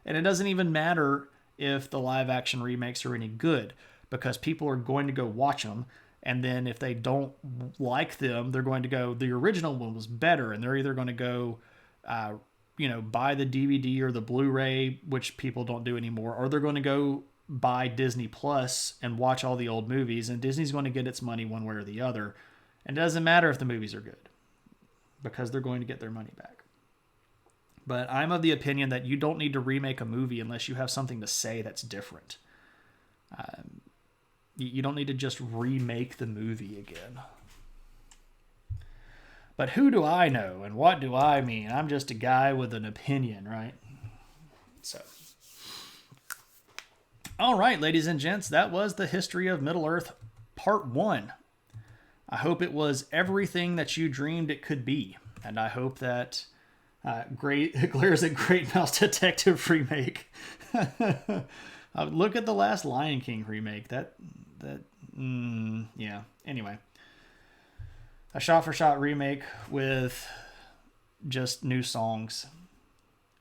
And it doesn't even matter if the live action remakes are any good, because people are going to go watch them. And then if they don't like them, they're going to go, the original one was better. And they're either going to go, buy the DVD or the Blu-ray, which people don't do anymore, or they're going to go buy Disney Plus and watch all the old movies. And Disney's going to get its money one way or the other. And it doesn't matter if the movies are good, because they're going to get their money back. But I'm of the opinion that you don't need to remake a movie unless you have something to say that's different. You don't need to just remake the movie again. But who do I know and what do I mean? I'm just a guy with an opinion, right? So, all right, ladies and gents, that was the History of Middle-earth Part 1. I hope it was everything that you dreamed it could be. And I hope that Claire's a Great Mouse Detective remake. Look at the last Lion King remake. Yeah. Anyway, a shot-for-shot remake with just new songs.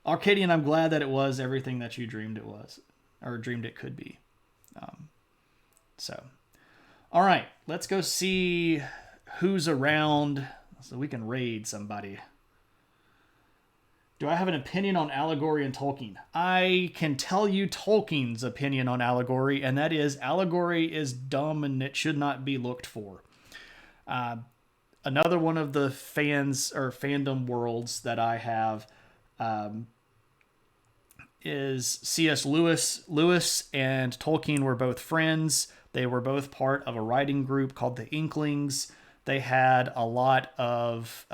Arcadian, I'm glad that it was everything that you dreamed it was, or dreamed it could be. All right, let's go see who's around so we can raid somebody. Do I have an opinion on allegory and Tolkien? I can tell you Tolkien's opinion on allegory, and that is allegory is dumb and it should not be looked for. Another one of the fans or fandom worlds that I have is C.S. Lewis. Lewis and Tolkien were both friends. They were both part of a writing group called the Inklings. They had a lot of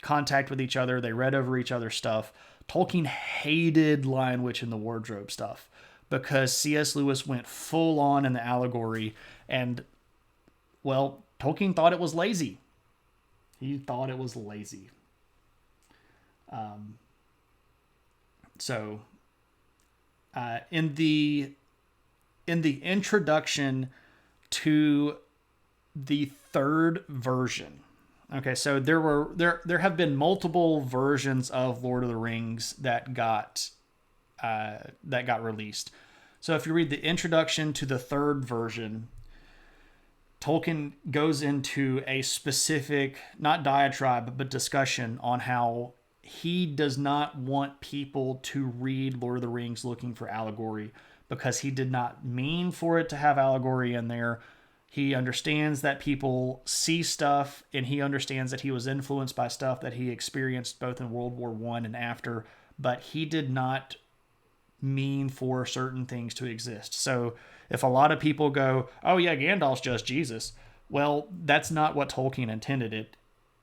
contact with each other. They read over each other's stuff. Tolkien hated Lion Witch and the Wardrobe stuff because C.S. Lewis went full on in the allegory. And, well, Tolkien thought it was lazy. He thought it was lazy. In the introduction to the third version. Okay, so there have been multiple versions of Lord of the Rings that got released. So if you read the introduction to the third version, Tolkien goes into a specific, not diatribe, but discussion on how he does not want people to read Lord of the Rings looking for allegory, because he did not mean for it to have allegory in there. He understands that people see stuff, and he understands that he was influenced by stuff that he experienced both in World War I and after, but he did not mean for certain things to exist. So if a lot of people go, oh yeah, Gandalf's just Jesus, well, that's not what Tolkien intended it.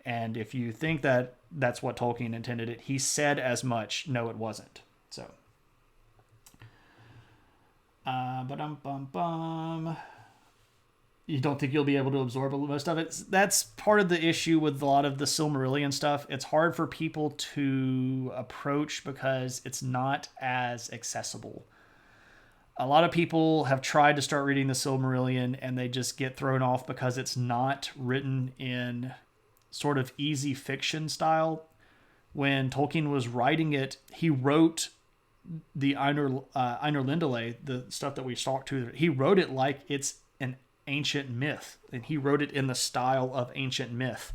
And if you think that that's what Tolkien intended it, he said as much. No, it wasn't. So, you don't think you'll be able to absorb most of it? That's part of the issue with a lot of the Silmarillion stuff. It's hard for people to approach because it's not as accessible. A lot of people have tried to start reading the Silmarillion and they just get thrown off because it's not written in sort of easy fiction style. When Tolkien was writing it, he wrote the Ainur Lindale, the stuff that we talked to, he wrote it like it's an ancient myth, and he wrote it in the style of ancient myth.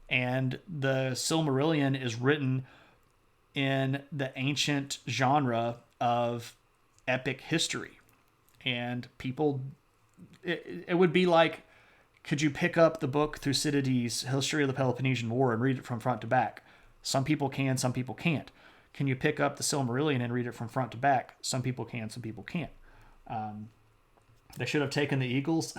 And the Silmarillion is written in the ancient genre of epic history. And people, it would be like, could you pick up the book Thucydides' History of the Peloponnesian War and read it from front to back? Some people can, some people can't. Can you pick up the Silmarillion and read it from front to back? Some people can, some people can't. They should have taken the Eagles.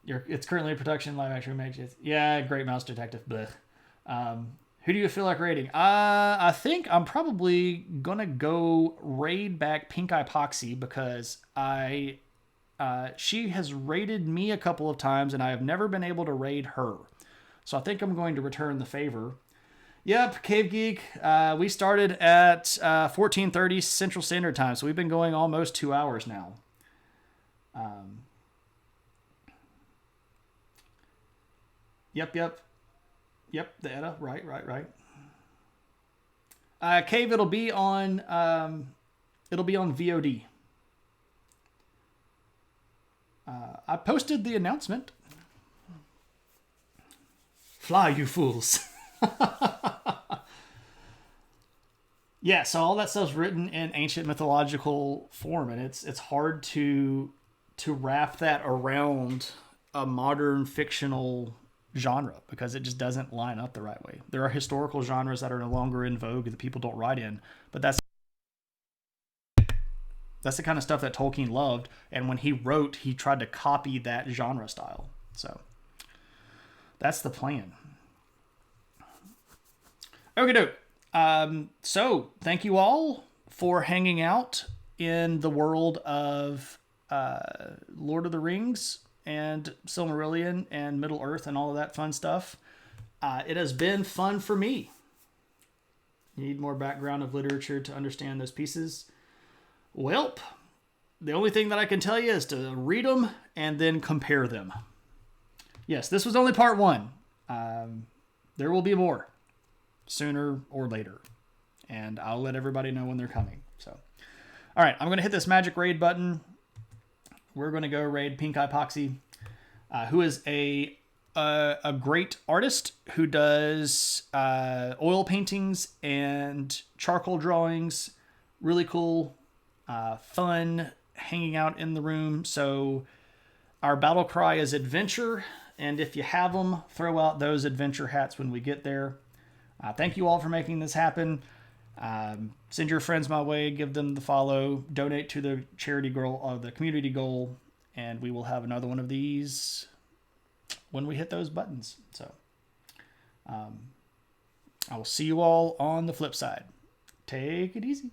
It's currently in production, live action remake. Yeah, Great Mouse Detective. Who do you feel like raiding? I think I'm probably gonna go raid back Pink Eye Poxy, because she has raided me a couple of times and I have never been able to raid her. So I think I'm going to return the favor. Yep, Cave Geek. We started at 14:30 Central Standard Time, so we've been going almost 2 hours now. Yep, the Edda. Right. Cave, it'll be on VOD. I posted the announcement. Fly, you fools. Yeah, so all that stuff's written in ancient mythological form, and it's hard to wrap that around a modern fictional genre because it just doesn't line up the right way. There are historical genres that are no longer in vogue that people don't write in, but that's the kind of stuff that Tolkien loved, and when he wrote, he tried to copy that genre style. So that's the plan. Okay, doke. So thank you all for hanging out in the world of Lord of the Rings and Silmarillion and Middle Earth and all of that fun stuff. It has been fun for me. You need more background of literature to understand those pieces. Welp, the only thing that I can tell you is to read them and then compare them. Yes, this was only part one. There will be more sooner or later, and I'll let everybody know when they're coming. So, all right, I'm going to hit this magic raid button. We're going to go raid Pink Eye Poxy, who is a great artist who does oil paintings and charcoal drawings. Really cool, fun, hanging out in the room. So our battle cry is adventure, and if you have them, throw out those adventure hats when we get there. Thank you all for making this happen. Send your friends my way, give them the follow, donate to the charity goal, the community goal, and we will have another one of these when we hit those buttons. So I will see you all on the flip side. Take it easy.